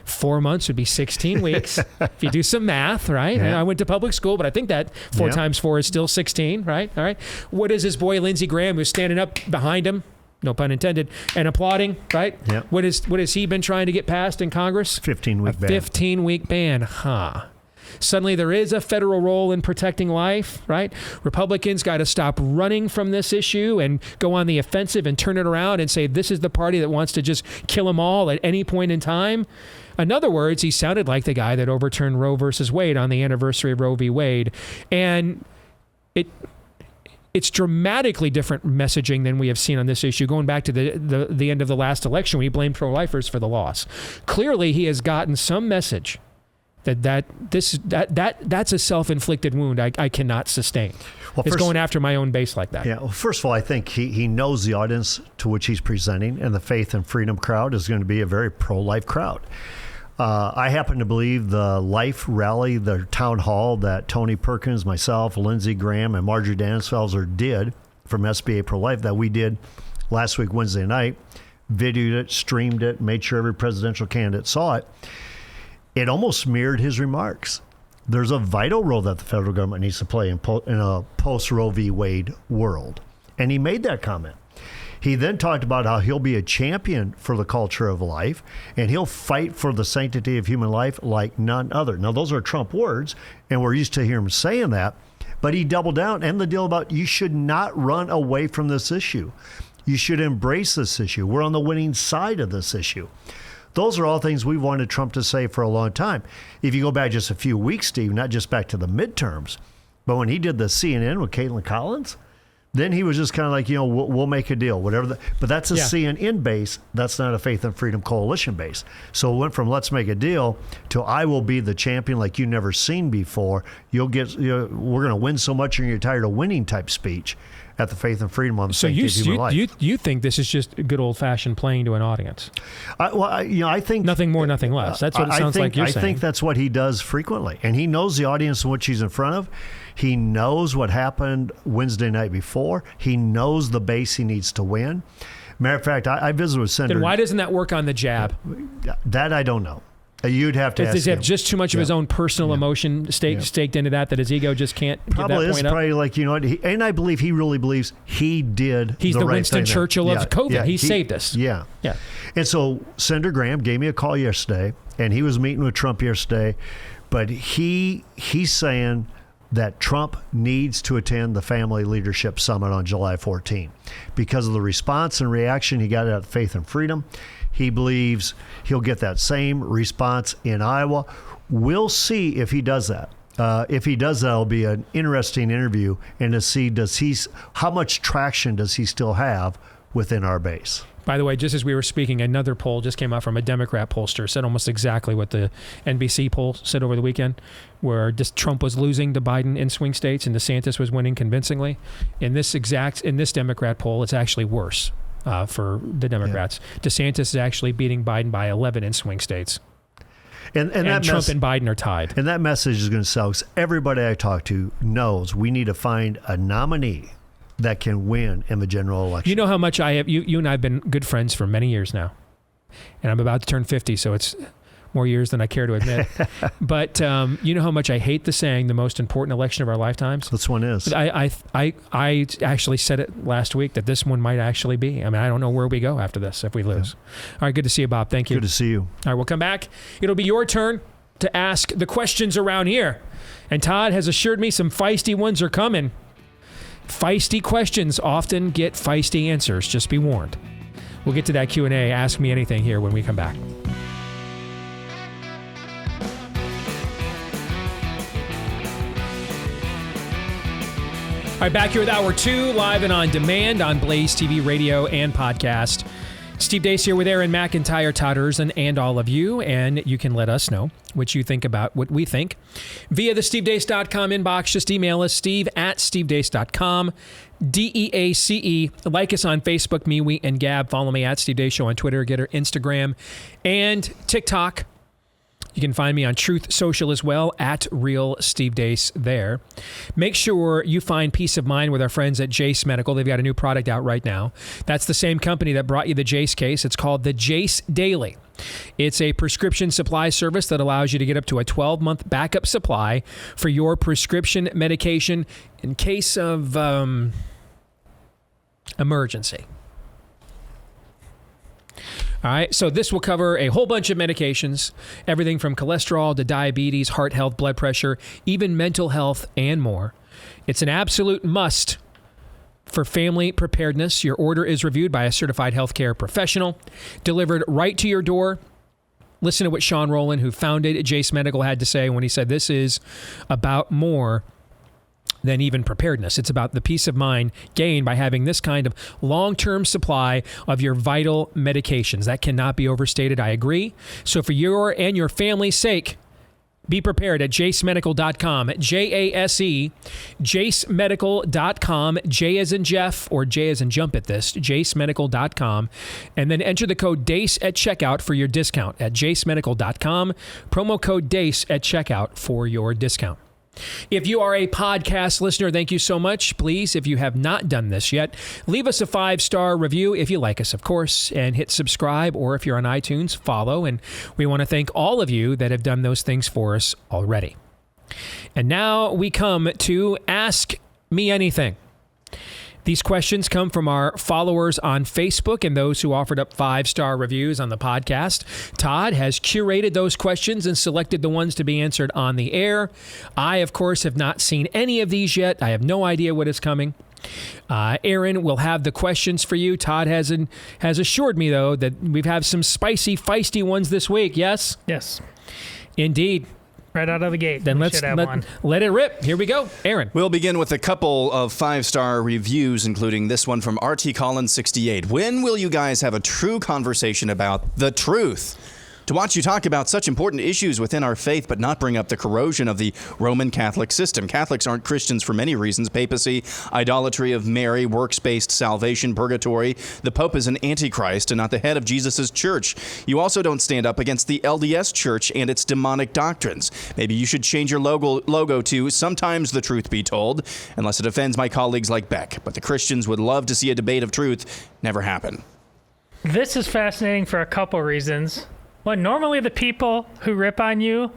4 months would be 16 weeks. If you do some math, right? Yeah. I went to public school, but I think that 4 times 4 is still 16, right? All right. What is his boy Lindsey Graham, who's standing up behind him, no pun intended, and applauding, right? Yep. What has he been trying to get passed in Congress? 15-week ban. 15-week ban, Suddenly there is a federal role in protecting life, right? Republicans got to stop running from this issue and go on the offensive and turn it around and say this is the party that wants to just kill them all at any point in time. In other words, he sounded like the guy that overturned Roe versus Wade on the anniversary of Roe v. Wade. And it's dramatically different messaging than we have seen on this issue, going back to the end of the last election when he blamed pro-lifers for the loss. Clearly, he has gotten some message that's a self-inflicted wound I cannot sustain. Well, it's going after my own base like that. Yeah. Well, first of all, I think he knows the audience to which he's presenting, and the Faith and Freedom crowd is going to be a very pro-life crowd. I happen to believe the Life rally, the town hall that Tony Perkins, myself, Lindsey Graham, and Marjorie Dannenfelser did from SBA Pro-Life that we did last week, Wednesday night, videoed it, streamed it, made sure every presidential candidate saw it. It almost mirrored his remarks. there's a vital role that the federal government needs to play in a post-Roe v. Wade world. And he made that comment. He then talked about how he'll be a champion for the culture of life, and he'll fight for the sanctity of human life like none other. Now, those are Trump words, and we're used to hearing him saying that, but he doubled down and the deal about you should not run away from this issue. You should embrace this issue. We're on the winning side of this issue. Those are all things we wanted Trump to say for a long time. If you go back just a few weeks, Steve, not just back to the midterms, but when he did the CNN with Caitlin Collins, then he was just kind of like, we'll make a deal, whatever. But that's a CNN base. That's not a Faith and Freedom Coalition base. So it went from let's make a deal to I will be the champion like you've never seen before. We're going to win so much and you're tired of winning type speech at the Faith and Freedom on the sanctity of human life. You think this is just good old-fashioned playing to an audience? I think nothing more, nothing less. That's what it sounds like you're saying. I think that's what he does frequently, and he knows the audience in which he's in front of. He knows what happened Wednesday night before. He knows the base he needs to win. Matter of fact, I visited with Senator. Then why doesn't that work on the jab? That I don't know. You'd have to ask him. Does he have just too much of his own personal emotion staked into that his ego just can't probably get that point up? Probably like, and I believe he really believes he did He's the right Winston thing Churchill of COVID. He saved us. Yeah. And so Senator Graham gave me a call yesterday, and he was meeting with Trump yesterday, but he's saying that Trump needs to attend the Family Leadership Summit on July 14 because of the response and reaction he got at Faith and Freedom. He believes he'll get that same response in Iowa. We'll see if he does that. If he does that, it'll be an interesting interview, and to see how much traction does he still have within our base. By the way, just as we were speaking, another poll just came out from a Democrat pollster, said almost exactly what the NBC poll said over the weekend, where Trump was losing to Biden in swing states and DeSantis was winning convincingly. In this Democrat poll, it's actually worse for the Democrats. Yeah. DeSantis is actually beating Biden by 11 in swing states. And Trump and Biden are tied. And that message is going to sell, because everybody I talk to knows we need to find a nominee that can win in the general election. You know how much I have. You and I have been good friends for many years now, and I'm about to turn 50, so it's more years than I care to admit. But you know how much I hate the saying, "the most important election of our lifetimes." This one is. I actually said it last week that this one might actually be. I mean, I don't know where we go after this if we lose. Yeah. All right, good to see you, Bob. Thank you. Good to see you. All right, we'll come back. It'll be your turn to ask the questions around here, and Todd has assured me some feisty ones are coming. Feisty questions often get feisty answers. Just be warned. We'll get to that Q&A, Ask Me Anything, here when we come back. All right, back here with Hour 2, live and on demand on Blaze TV, radio, and podcast. Steve Deace here with Aaron McIntyre, Todd Erzin, and all of you, and you can let us know what you think about what we think via the stevedeace.com inbox. Just email us, steve@stevedeace.com, DEACE. Like us on Facebook, me, we, and Gab. Follow me at Steve Deace Show on Twitter, Getter, Instagram, and TikTok. You can find me on Truth Social as well, at Real Steve Deace there. Make sure you find peace of mind with our friends at Jace Medical. They've got a new product out right now. That's the same company that brought you the Jace case. It's called the Jace Daily. It's a prescription supply service that allows you to get up to a 12-month backup supply for your prescription medication in case of emergency. All right, so this will cover a whole bunch of medications, everything from cholesterol to diabetes, heart health, blood pressure, even mental health, and more. It's an absolute must for family preparedness. Your order is reviewed by a certified healthcare professional, delivered right to your door. Listen to what Sean Rowland, who founded Jace Medical, had to say when he said this is about more than even preparedness. It's about the peace of mind gained by having this kind of long-term supply of your vital medications. That cannot be overstated. I agree. So for your and your family's sake, be prepared at jacemedical.com, J-A-S-E, jacemedical.com, J as in Jeff or J as in jump at this, jacemedical.com, and then enter the code DACE at checkout for your discount at jacemedical.com, promo code DACE at checkout for your discount. If you are a podcast listener, thank you so much. Please, if you have not done this yet, leave us a 5-star review if you like us, of course, and hit subscribe, or if you're on iTunes, follow. And we want to thank all of you that have done those things for us already. And now we come to Ask Me Anything. These questions come from our followers on Facebook and those who offered up 5-star reviews on the podcast. Todd has curated those questions and selected the ones to be answered on the air. I, of course, have not seen any of these yet. I have no idea what is coming. Aaron will have the questions for you. Todd has assured me, though, that we've had some spicy, feisty ones this week. Yes? Yes. Indeed. Right out of the gate. Then let it rip. Here we go. Aaron. We'll begin with a couple of 5-star reviews, including this one from RT Collins 68. When will you guys have a true conversation about the truth? To watch you talk about such important issues within our faith, but not bring up the corrosion of the Roman Catholic system. Catholics aren't Christians for many reasons. Papacy, idolatry of Mary, works-based salvation, purgatory. The Pope is an antichrist and not the head of Jesus' church. You also don't stand up against the LDS church and its demonic doctrines. Maybe you should change your logo to Sometimes the Truth Be Told, unless it offends my colleagues like Beck. But the Christians would love to see a debate of truth never happen. This is fascinating for a couple reasons. Well, normally the people who rip on you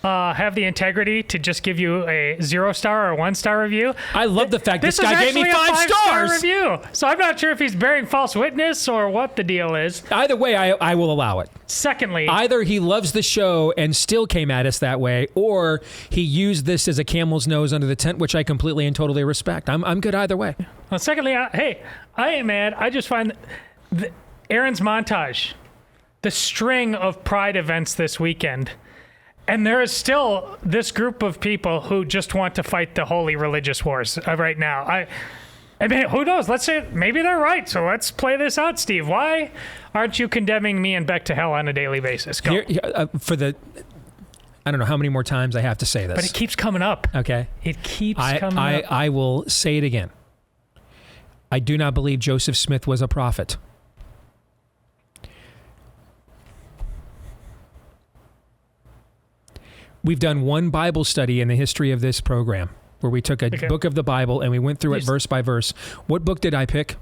have the integrity to just give you a 0-star or 1-star review. I love the fact this guy gave me 5 stars. Five-star review. So I'm not sure if he's bearing false witness or what the deal is. Either way, I will allow it. Secondly, either he loves the show and still came at us that way, or he used this as a camel's nose under the tent, which I completely and totally respect. I'm good either way. Well, secondly, I ain't mad. I just find Aaron's montage, the string of pride events this weekend, and there is still this group of people who just want to fight the holy religious wars right now. I mean, who knows? Let's say maybe they're right. So let's play this out, Steve. Why aren't you condemning me and Beck to hell on a daily basis? Go. I don't know how many more times I have to say this, but it keeps coming up. Okay, it keeps coming up. I will say it again. I do not believe Joseph Smith was a prophet. We've done one Bible study in the history of this program where we took a book of the Bible and we went through it verse by verse. What book did I pick?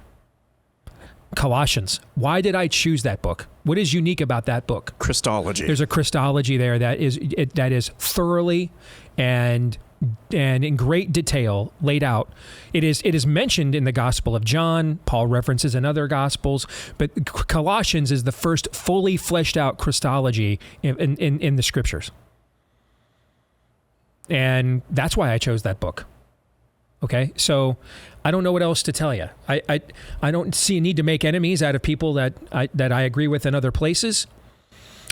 Colossians. Why did I choose that book? What is unique about that book? Christology. There's a Christology there that is thoroughly and in great detail laid out. It is mentioned in the Gospel of John. Paul references in other Gospels, but Colossians is the first fully fleshed out Christology in the Scriptures. And that's why I chose that book. Okay, so I don't know what else to tell you. I don't see a need to make enemies out of people that I agree with in other places.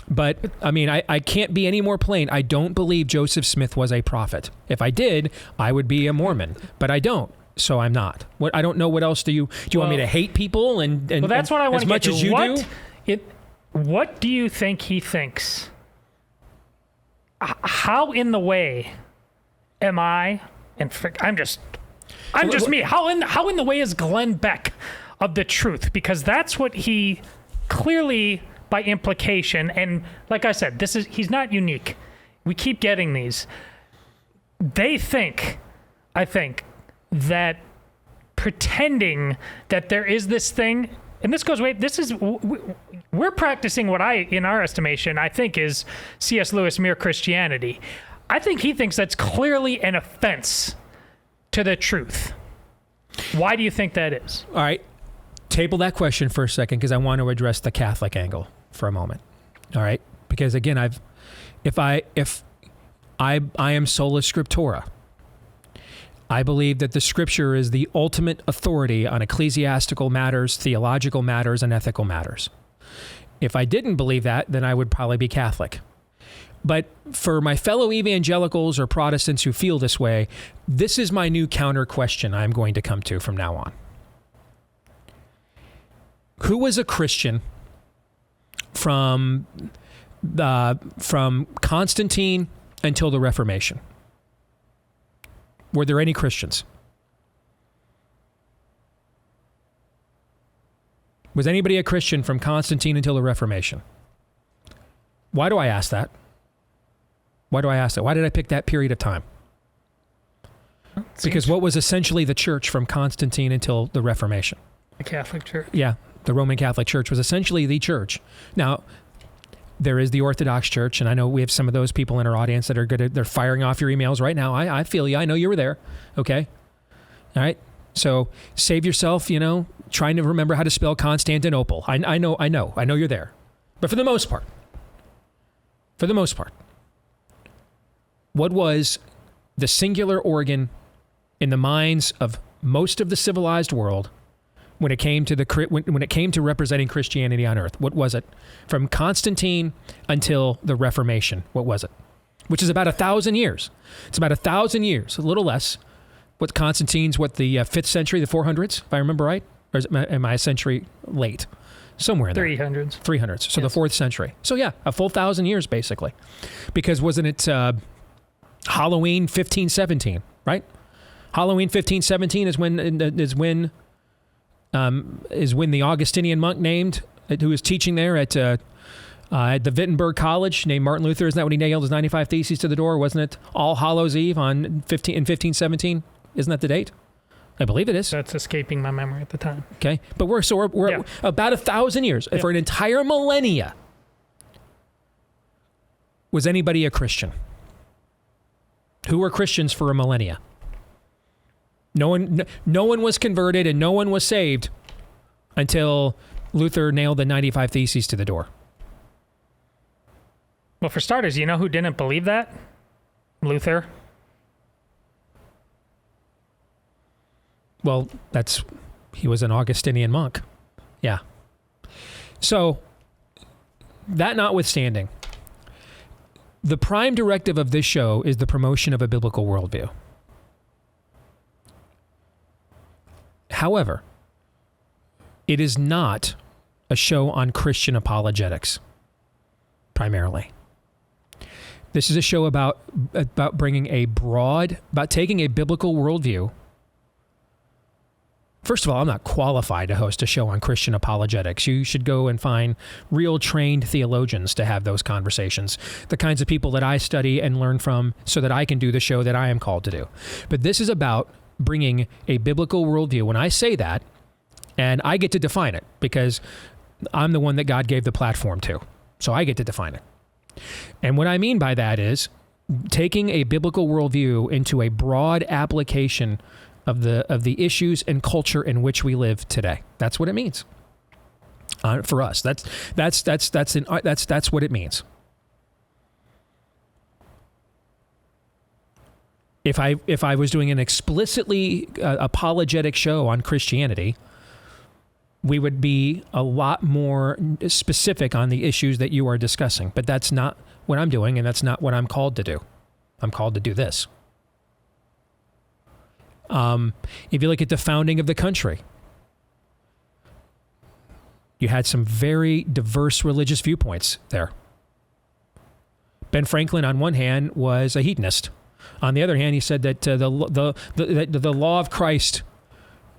But I mean, I can't be any more plain. I don't believe Joseph Smith was a prophet. If I did, I would be a Mormon. But I don't, so I'm not. I don't know what else do you want me to hate people and well, that's what I want as to much get as to. you do. What do you think he thinks? How in the way am I? And I'm just me. How in the way is Glenn Beck of the truth? Because that's what he clearly, by implication, and like I said, he's not unique. We keep getting these. They think, I think, that pretending that there is this thing, and this goes way. We're practicing what in our estimation, I think is C.S. Lewis mere Christianity. I think he thinks that's clearly an offense to the truth. Why do you think that is? All right. Table that question for a second because I want to address the Catholic angle for a moment. All right? Because again, I am sola scriptura. I believe that the Scripture is the ultimate authority on ecclesiastical matters, theological matters, and ethical matters. If I didn't believe that, then I would probably be Catholic. But for my fellow evangelicals or Protestants who feel this way, this is my new counter question I'm going to come to from now on. Who was a Christian from Constantine until the Reformation? Were there any Christians? Was anybody a Christian from Constantine until the Reformation? Why do I ask that? Why did I pick that period of time? Because what was essentially the church from Constantine until the Reformation? The Catholic Church. Yeah, the Roman Catholic Church was essentially the church. Now, there is the Orthodox Church, and I know we have some of those people in our audience that are good. They're firing off your emails right now. I feel you. I know you were there. Okay. All right. So save yourself, trying to remember how to spell Constantinople. I know you're there. But for the most part, what was the singular organ in the minds of most of the civilized world when it came to representing Christianity on earth? What was it? From Constantine until the Reformation, what was it? Which is about 1,000 years. It's about 1,000 years, a little less. What Constantine's, the 5th century, the 400s, if I remember right? Or am I a century late? Somewhere in there. 300s. 300s. So yes. The 4th century. So yeah, a full 1,000 years basically. Because wasn't it Halloween 1517, right? Halloween 1517 is when the Augustinian monk who was teaching there at the Wittenberg College named Martin Luther. Isn't that when he nailed his 95 Theses to the door? Wasn't it All Hallows Eve in 1517? Isn't that the date? I believe it is. That's escaping my memory at the time. Okay, but we're about 1,000 years. For an entire millennia. Was anybody a Christian? Who were Christians for a millennia? No one was converted and no one was saved until Luther nailed the 95 Theses to the door. Well, for starters, you know who didn't believe that? Luther. Well, he was an Augustinian monk. Yeah. So, that notwithstanding, the prime directive of this show is the promotion of a biblical worldview. However, it is not a show on Christian apologetics, primarily. This is a show about taking a biblical worldview. First of all, I'm not qualified to host a show on Christian apologetics. You should go and find real trained theologians to have those conversations, the kinds of people that I study and learn from so that I can do the show that I am called to do. But this is about bringing a biblical worldview. When I say that, and I get to define it because I'm the one that God gave the platform to, so I get to define it. And what I mean by that is taking a biblical worldview into a broad application of the issues and culture in which we live today. That's what it means for us. That's what it means. If I was doing an explicitly apologetic show on Christianity, we would be a lot more specific on the issues that you are discussing. But that's not what I'm doing, and that's not what I'm called to do. I'm called to do this. If you look at the founding of the country, you had some very diverse religious viewpoints there. Ben Franklin, on one hand, was a hedonist. On the other hand, he said that the law of Christ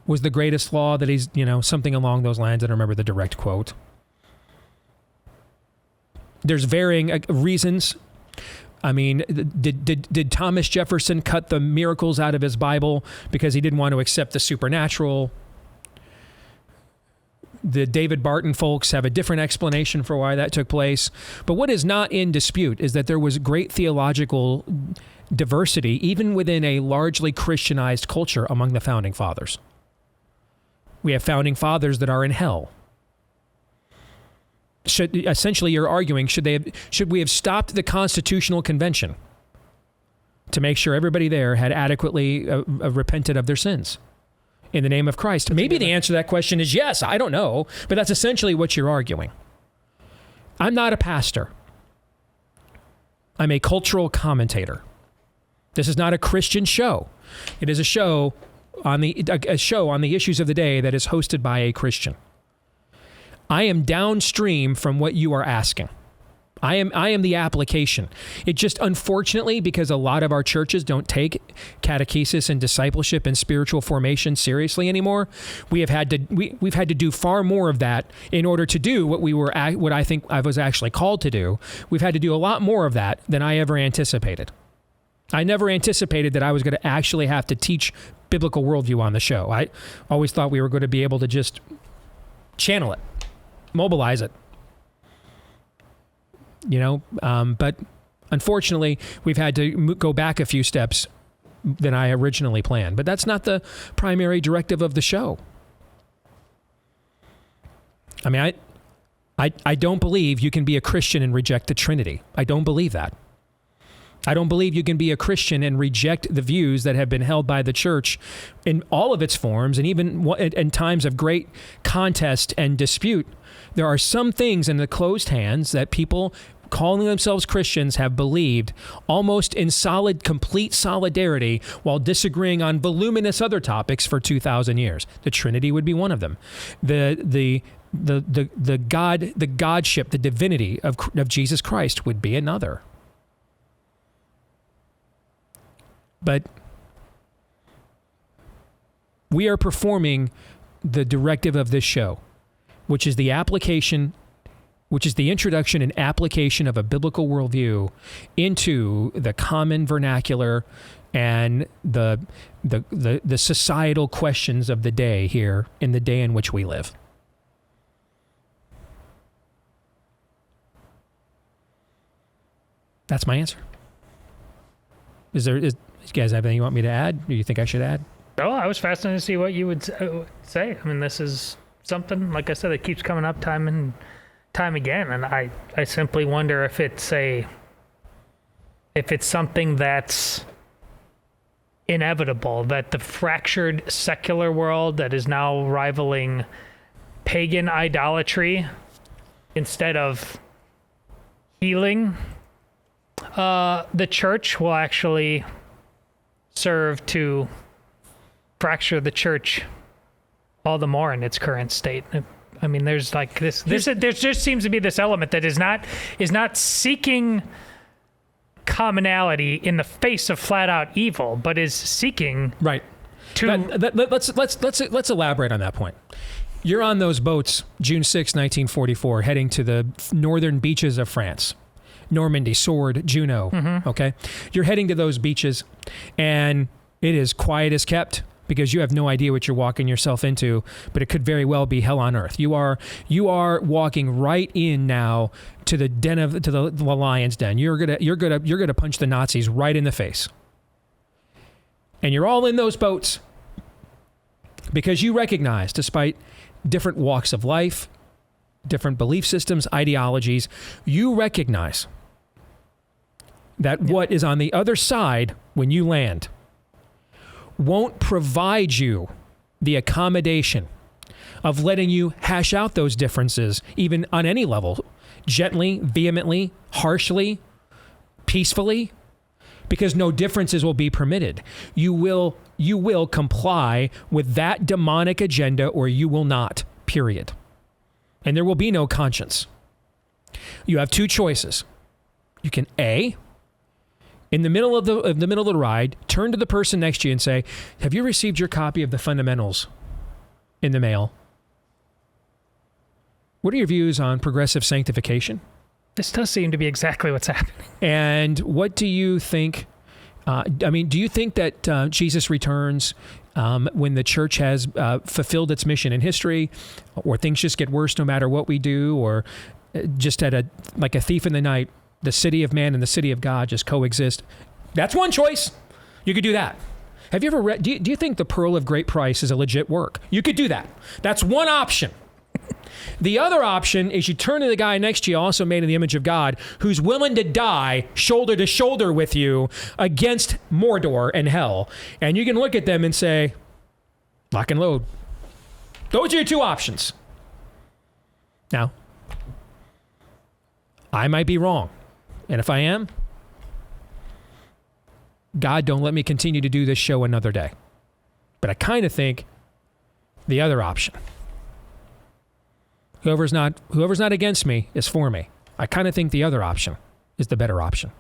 was the greatest law, that he's, something along those lines. I don't remember the direct quote. There's varying reasons. I mean, did Thomas Jefferson cut the miracles out of his Bible because he didn't want to accept the supernatural? The David Barton folks have a different explanation for why that took place. But what is not in dispute is that there was great theological diversity, even within a largely Christianized culture, among the founding fathers. We have founding fathers that are in hell. Essentially, you're arguing, should we have stopped the Constitutional Convention to make sure everybody there had adequately repented of their sins in the name of Christ? Maybe the answer to that question is yes. I don't know, but that's essentially what you're arguing. I'm not a pastor. I'm a cultural commentator. This is not a Christian show. It is a show on the issues of the day that is hosted by a Christian. I am downstream from what you are asking. I am the application. It just, unfortunately, because a lot of our churches don't take catechesis and discipleship and spiritual formation seriously anymore, we've had to do far more of that in order to do what I think I was actually called to do. We've had to do a lot more of that than I ever anticipated. I never anticipated that I was going to actually have to teach biblical worldview on the show. I always thought we were going to be able to just channel it, mobilize it. But unfortunately, we've had to go back a few steps than I originally planned. But that's not the primary directive of the show. I mean, I don't believe you can be a Christian and reject the Trinity. I don't believe that. I don't believe you can be a Christian and reject the views that have been held by the church in all of its forms, and even in times of great contest and dispute. There are some things in the closed hands that people calling themselves Christians have believed almost in complete solidarity while disagreeing on voluminous other topics for 2,000 years. The Trinity would be one of them. The godship, the divinity of Jesus Christ would be another. But we are performing the directive of this show, which is the introduction and application of a biblical worldview into the common vernacular and the societal questions of the day here in the day in which we live. That's my answer. You guys have anything you want me to add? Do you think I should add? Oh, I was fascinated to see what you would say. I mean, this is something, like I said, that keeps coming up time and time again, and I simply wonder if it's something that's inevitable, that the fractured secular world that is now rivaling pagan idolatry, instead of healing the church, will actually serve to fracture the church all the more in its current state. I mean, there's like this there just seems to be this element that is not seeking commonality in the face of flat out evil, but is seeking to let's elaborate on that point. You're on those boats June 6, 1944, heading to the northern beaches of France. Normandy, Sword, Juno. Mm-hmm. Okay, you're heading to those beaches, and it is quiet as kept because you have no idea what you're walking yourself into. But it could very well be hell on earth. You are walking right in now to the the lion's den. You're gonna punch the Nazis right in the face, and you're all in those boats because you recognize, despite different walks of life, different belief systems, ideologies, you recognize that what is on the other side when you land won't provide you the accommodation of letting you hash out those differences, even on any level, gently, vehemently, harshly, peacefully, because no differences will be permitted. You will comply with that demonic agenda, or you will not, period. And there will be no conscience. You have two choices. You can A, in the middle of the ride, turn to the person next to you and say, "Have you received your copy of the Fundamentals in the mail? What are your views on progressive sanctification?" This does seem to be exactly what's happening. And what do you think? Do you think that Jesus returns when the church has fulfilled its mission in history, or things just get worse no matter what we do, or just like a thief in the night, the city of man and the city of God just coexist? That's one choice. You could do that. Have you ever read? Do you think The Pearl of Great Price is a legit work? You could do that. That's one option. The other option is you turn to the guy next to you, also made in the image of God, who's willing to die shoulder to shoulder with you against Mordor and hell. And you can look at them and say, lock and load. Those are your two options. Now, I might be wrong. And if I am, God, don't let me continue to do this show another day. But I kind of think the other option. Whoever's not against me is for me. I kind of think the other option is the better option.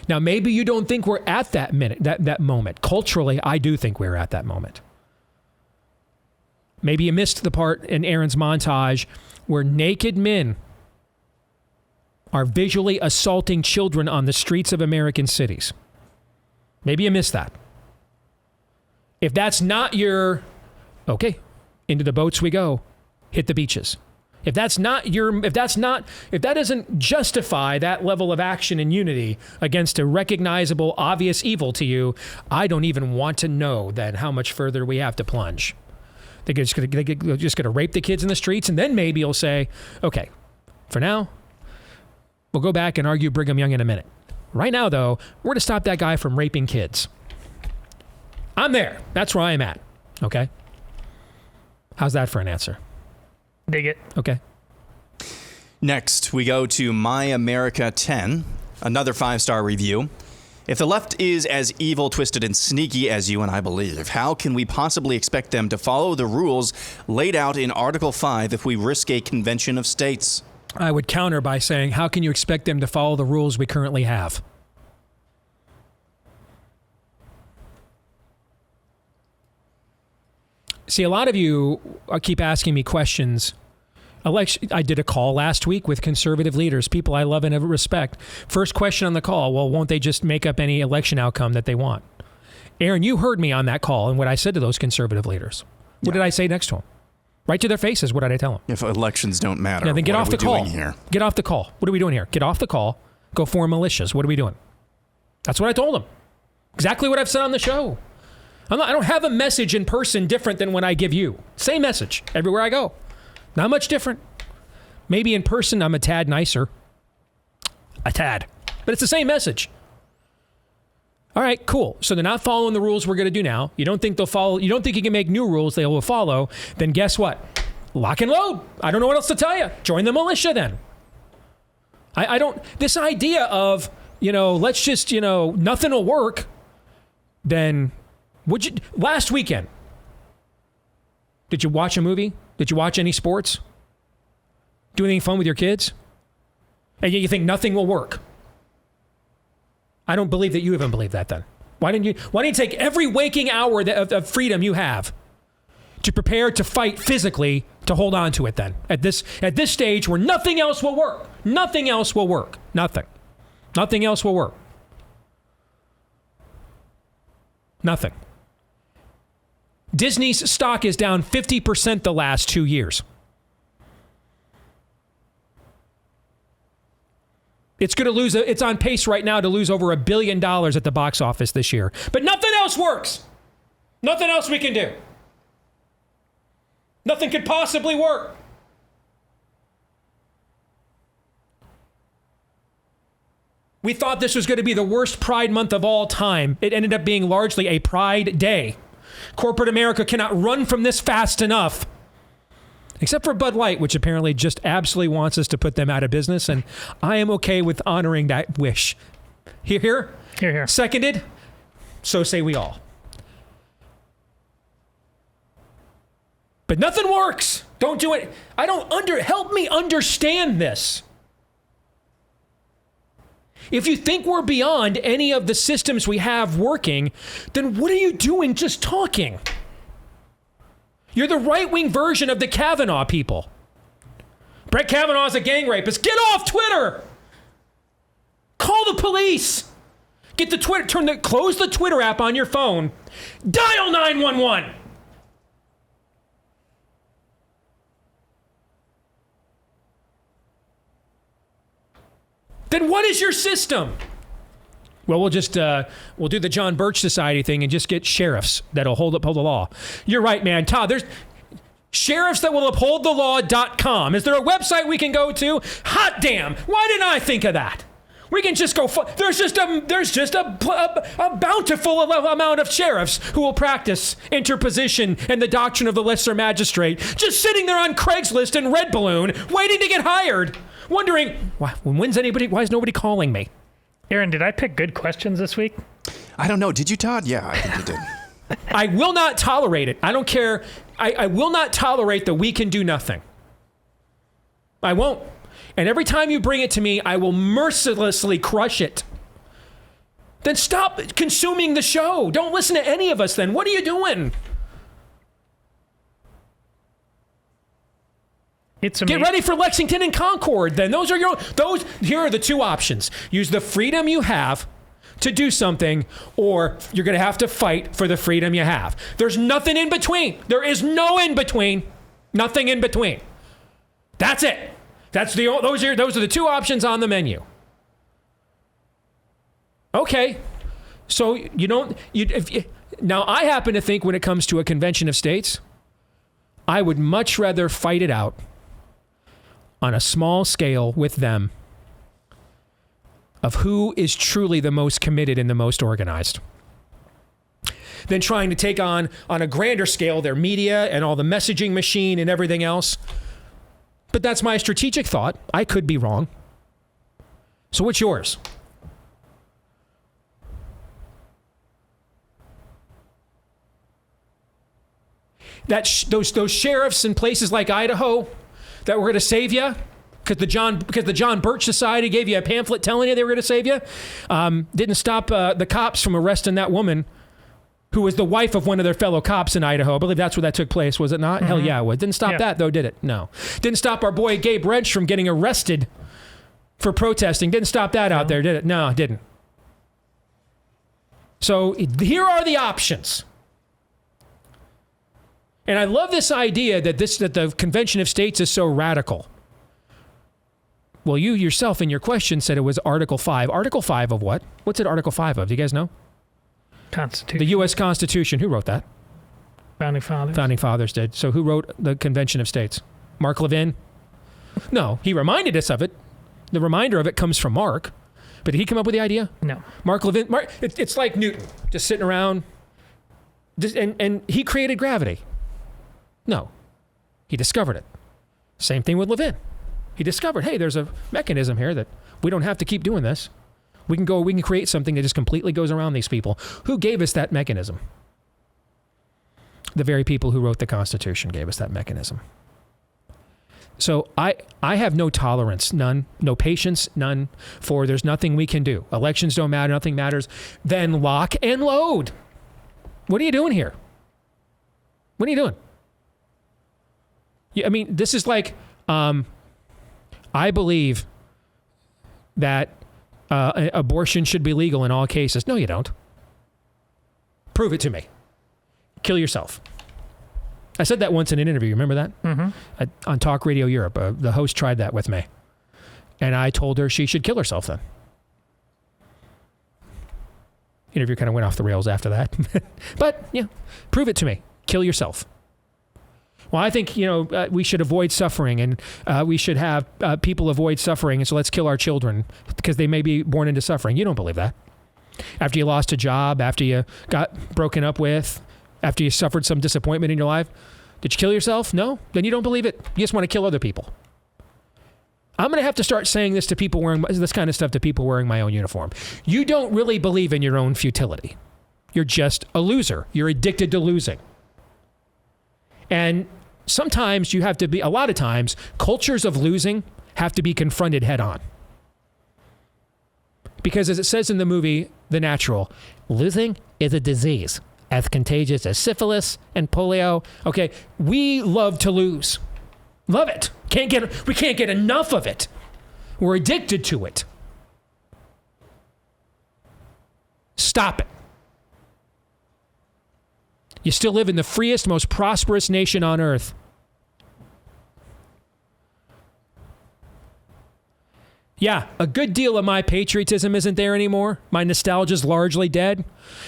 Now, maybe you don't think we're at that moment. Culturally, I do think we're at that moment. Maybe you missed the part in Aaron's montage where naked men are visually assaulting children on the streets of American cities. Maybe you missed that. If that's not your, okay, into the boats we go. Hit the beaches. If that doesn't justify that level of action and unity against a recognizable, obvious evil to you, I don't even want to know then how much further we have to plunge. They're just going to rape the kids in the streets, and then maybe you'll say, okay, for now, we'll go back and argue Brigham Young in a minute. Right now, though, we're to stop that guy from raping kids. I'm there. That's where I am at. Okay? How's that for an answer? Dig it. Okay. Next, we go to My America 10, another 5-star review. If the left is as evil, twisted, and sneaky as you and I believe, how can we possibly expect them to follow the rules laid out in Article 5 if we risk a convention of states? I would counter by saying, how can you expect them to follow the rules we currently have? See, a lot of you keep asking me questions. I did a call last week with conservative leaders, people I love and respect. First question on the call, well, won't they just make up any election outcome that they want? Aaron, you heard me on that call and what I said to those conservative leaders. What did I say next to them? Right to their faces, what did I tell them? If elections don't matter, then get what off are the we call. doing here? Get off the call. What are we doing here? Get off the call. Go form militias. What are we doing? That's what I told them. Exactly what I've said on the show. I don't have a message in person different than when I give you. Same message everywhere I go. Not much different. Maybe in person I'm a tad nicer. A tad. But it's the same message. All right, cool. So they're not following the rules we're going to do now. You don't think they'll follow? You don't think you can make new rules they will follow? Then guess what? Lock and load. I don't know what else to tell you. Join the militia then. I don't. This idea of let's just nothing will work. Then would you? Last weekend, did you watch a movie? Did you watch any sports? Do anything fun with your kids? And yet you think nothing will work. I don't believe that you even believe that then. Why didn't you take every waking hour of freedom you have to prepare to fight physically to hold on to it then? At this stage where nothing else will work. Nothing else will work. Nothing. Nothing else will work. Nothing. Disney's stock is down 50% the last 2 years. It's going to lose. It's on pace right now to lose over $1 billion at the box office this year. But nothing else works. Nothing else we can do. Nothing could possibly work. We thought this was going to be the worst Pride Month of all time. It ended up being largely a Pride Day. Corporate America cannot run from this fast enough. Except for Bud Light, which apparently just absolutely wants us to put them out of business. And I am okay with honoring that wish. Hear, hear? Hear, hear. Seconded? So say we all. But nothing works. Don't do it. Help me understand this. If you think we're beyond any of the systems we have working, then what are you doing just talking? You're the right-wing version of the Kavanaugh people. Brett Kavanaugh's a gang rapist. Get off Twitter! Call the police! Get the Twitter, close the Twitter app on your phone. Dial 911! Then what is your system? Well, we'll do the John Birch Society thing and just get sheriffs that'll uphold the law. You're right, man. Todd, there's sheriffs that will uphold the law.com. Is there a website we can go to? Hot damn. Why didn't I think of that? We can just go. There's just a bountiful amount of sheriffs who will practice interposition and the doctrine of the lesser magistrate, just sitting there on Craigslist and Red Balloon, waiting to get hired, wondering why is nobody calling me? Aaron, did I pick good questions this week? I don't know. Did you, Todd? Yeah, I think you did. I will not tolerate it. I don't care. I will not tolerate the we can do nothing. I won't. And every time you bring it to me, I will mercilessly crush it. Then stop consuming the show. Don't listen to any of us then. What are you doing? Get ready for Lexington and Concord then. Here are the two options. Use the freedom you have to do something, or you're going to have to fight for the freedom you have. There's nothing in between. There is no in between. Nothing in between. That's it. Those are the two options on the menu. Okay. So now I happen to think when it comes to a convention of states, I would much rather fight it out on a small scale with them of who is truly the most committed and the most organized than trying to take on a grander scale their media and all the messaging machine and everything else. But that's my strategic thought. I could be wrong. So what's yours? Those sheriffs in places like Idaho that were going to save you because the John Birch Society gave you a pamphlet telling you they were going to save you, didn't stop the cops from arresting that woman who was the wife of one of their fellow cops in Idaho. I believe that's where that took place, was it not? Mm-hmm. Hell yeah, it was. Didn't stop that, though, did it? No. Didn't stop our boy Gabe Wrench from getting arrested for protesting. Didn't stop that out there, did it? No, it didn't. So here are the options. And I love this idea that the Convention of States is so radical. Well, you yourself in your question said it was Article 5. Article 5 of what? What's it Article 5 of? Do you guys know? Constitution. The U.S. Constitution. Who wrote that? Founding Fathers. Founding Fathers did. So who wrote the Convention of States? Mark Levin? No, he reminded us of it. The reminder of it comes from Mark. But did he come up with the idea? No. Mark Levin. It's like Newton, just sitting around. And he created gravity. No. He discovered it. Same thing with Levin. He discovered, hey, there's a mechanism here that we don't have to keep doing this. We can create something that just completely goes around these people. Who gave us that mechanism? The very people who wrote the Constitution gave us that mechanism. So I have no tolerance, none, no patience, none, for there's nothing we can do. Elections don't matter, nothing matters. Then lock and load. What are you doing here? What are you doing? I mean, this is like, I believe that abortion should be legal in all cases. No, you don't. Prove it to me. Kill yourself. I said that once in an interview. Remember that? Mm-hmm. On Talk Radio Europe. The host tried that with me. And I told her she should kill herself then. Interview kind of went off the rails after that. But, yeah, prove it to me. Kill yourself. Well, I think, we should avoid suffering and we should have people avoid suffering. And so let's kill our children because they may be born into suffering. You don't believe that. After you lost a job, after you got broken up with, after you suffered some disappointment in your life, did you kill yourself? No? Then you don't believe it. You just want to kill other people. I'm going to have to start saying this to people wearing this kind of stuff to people wearing my own uniform. You don't really believe in your own futility. You're just a loser. You're addicted to losing. And sometimes you have to be, a lot of times, cultures of losing have to be confronted head on. Because as it says in the movie, The Natural, losing is a disease as contagious as syphilis and polio. Okay, we love to lose. Love it. We can't get enough of it. We're addicted to it. Stop it. You still live in the freest, most prosperous nation on earth. Yeah, a good deal of my patriotism isn't there anymore. My nostalgia's largely dead.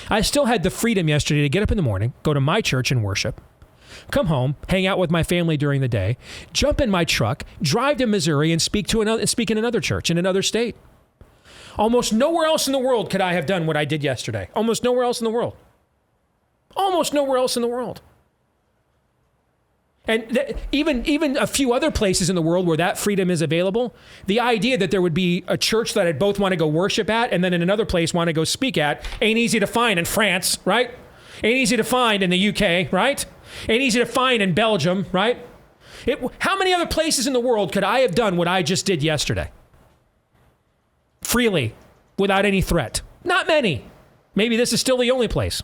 I still had the freedom yesterday to get up in the morning, go to my church and worship, come home, hang out with my family during the day, jump in my truck, drive to Missouri and speak in another church in another state. Almost nowhere else in the world could I have done what I did yesterday. Almost nowhere else in the world. Almost nowhere else in the world. And even a few other places in the world where that freedom is available, the idea that there would be a church that I'd both want to go worship at and then in another place want to go speak at ain't easy to find in France, right? Ain't easy to find in the UK, right? Ain't easy to find in Belgium, right? How many other places in the world could I have done what I just did yesterday? Freely, without any threat. Not many. Maybe this is still the only place.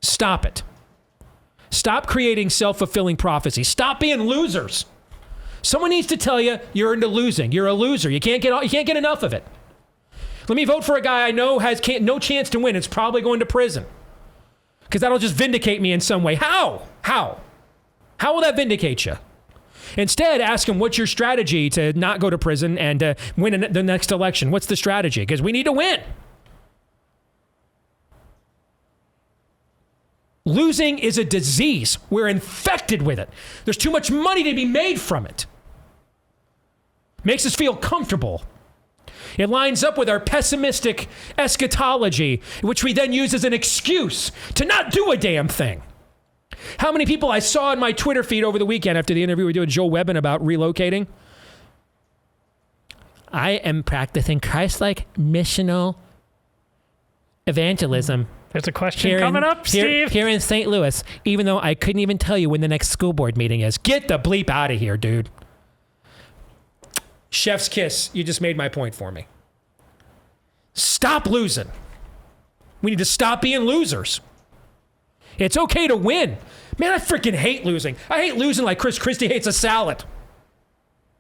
Stop it. Stop creating self-fulfilling prophecy. Stop being losers. Someone needs to tell you you're into losing. You're a loser. You can't get enough of it. Let me vote for a guy I know has no chance to win. It's probably going to prison. Because that'll just vindicate me in some way. How? How will that vindicate you? Instead, ask them, what's your strategy to not go to prison and win the next election? What's the strategy? Because we need to win. Losing is a disease. We're infected with it. There's too much money to be made from it. Makes us feel comfortable. It lines up with our pessimistic eschatology, which we then use as an excuse to not do a damn thing. How many people I saw in my Twitter feed over the weekend after the interview we did with Joe Webbin about relocating? I am practicing Christ-like missional evangelism. There's a question coming up, Steve. Here in St. Louis, even though I couldn't even tell you when the next school board meeting is. Get the bleep out of here, dude. Chef's kiss. You just made my point for me. Stop losing. We need to stop being losers. It's okay to win. Man, I freaking hate losing. I hate losing like Chris Christie hates a salad.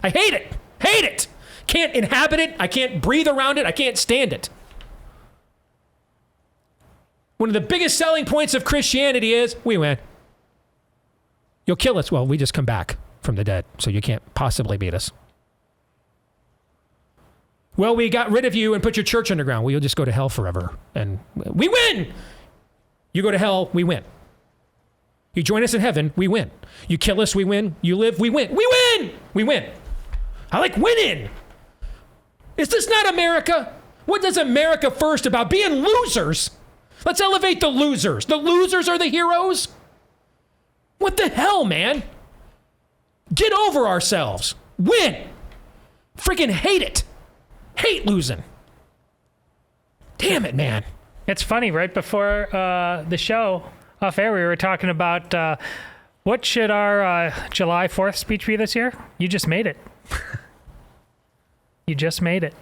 I hate it. Hate it. Can't inhabit it. I can't breathe around it. I can't stand it. One of the biggest selling points of Christianity is we win. You'll kill us. Well, we just come back from the dead, so you can't possibly beat us. Well, we got rid of you and put your church underground. Well, you'll just go to hell forever. And we win. You go to hell, we win. You join us in heaven, we win. You kill us, we win. You live, we win. We win! We win. I like winning. Is this not America? What does America first about being losers? Let's elevate the losers. The losers are the heroes? What the hell, man? Get over ourselves. Win. Freaking hate it. Hate losing. Damn it, man. It's funny, right before the show, off air, we were talking about what should our July 4th speech be this year? You just made it. You just made it.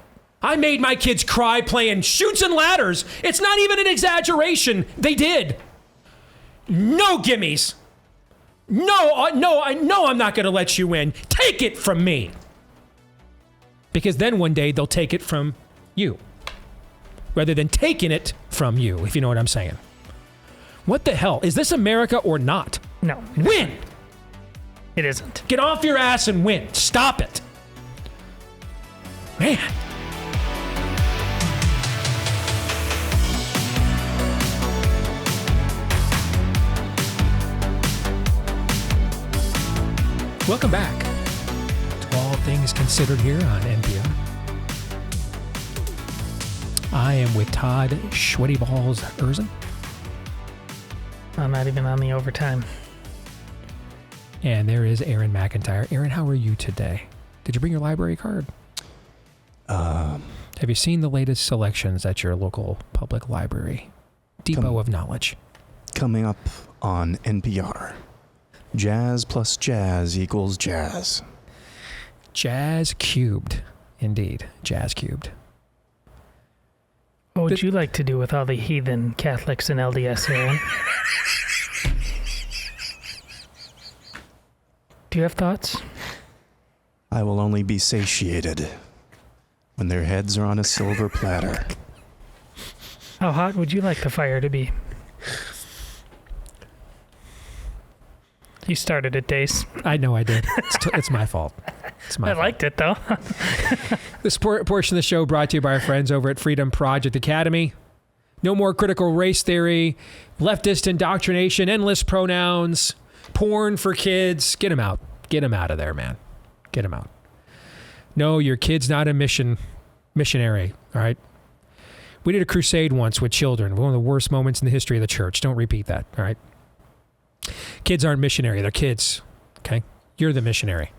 I made my kids cry playing Chutes and Ladders. It's not even an exaggeration. They did. No gimmies. No, I know I'm not going to let you win. Take it from me. Because then one day they'll take it from you. Rather than taking it from you, if you know what I'm saying. What the hell? Is this America or not? No. Win! It isn't. Get off your ass and win. Stop it. Man. Welcome back to All Things Considered here on NPR. I am with Todd Sweaty Balls Erzen. I'm not even on the overtime. And there is Aaron McIntyre. Aaron, how are you today? Did you bring your library card? Have you seen the latest selections at your local public library? Depot of knowledge. Coming up on NPR. Jazz plus jazz equals jazz. Jazz cubed. Indeed. Jazz cubed. What would you like to do with all the heathen Catholics in LDS, Aaron? Do you have thoughts? I will only be satiated when their heads are on a silver platter. How hot would you like the fire to be? You started it, Deace. I know I did. It's my fault. It's my fault. I liked it, though. This portion of the show brought to you by our friends over at Freedom Project Academy. No more critical race theory, leftist indoctrination, endless pronouns, porn for kids. Get them out. Get them out of there, man. Get them out. No, your kid's not a missionary, all right? We did a crusade once with children. One of the worst moments in the history of the church. Don't repeat that, all right? Kids aren't missionary. They're kids, okay? You're the missionary.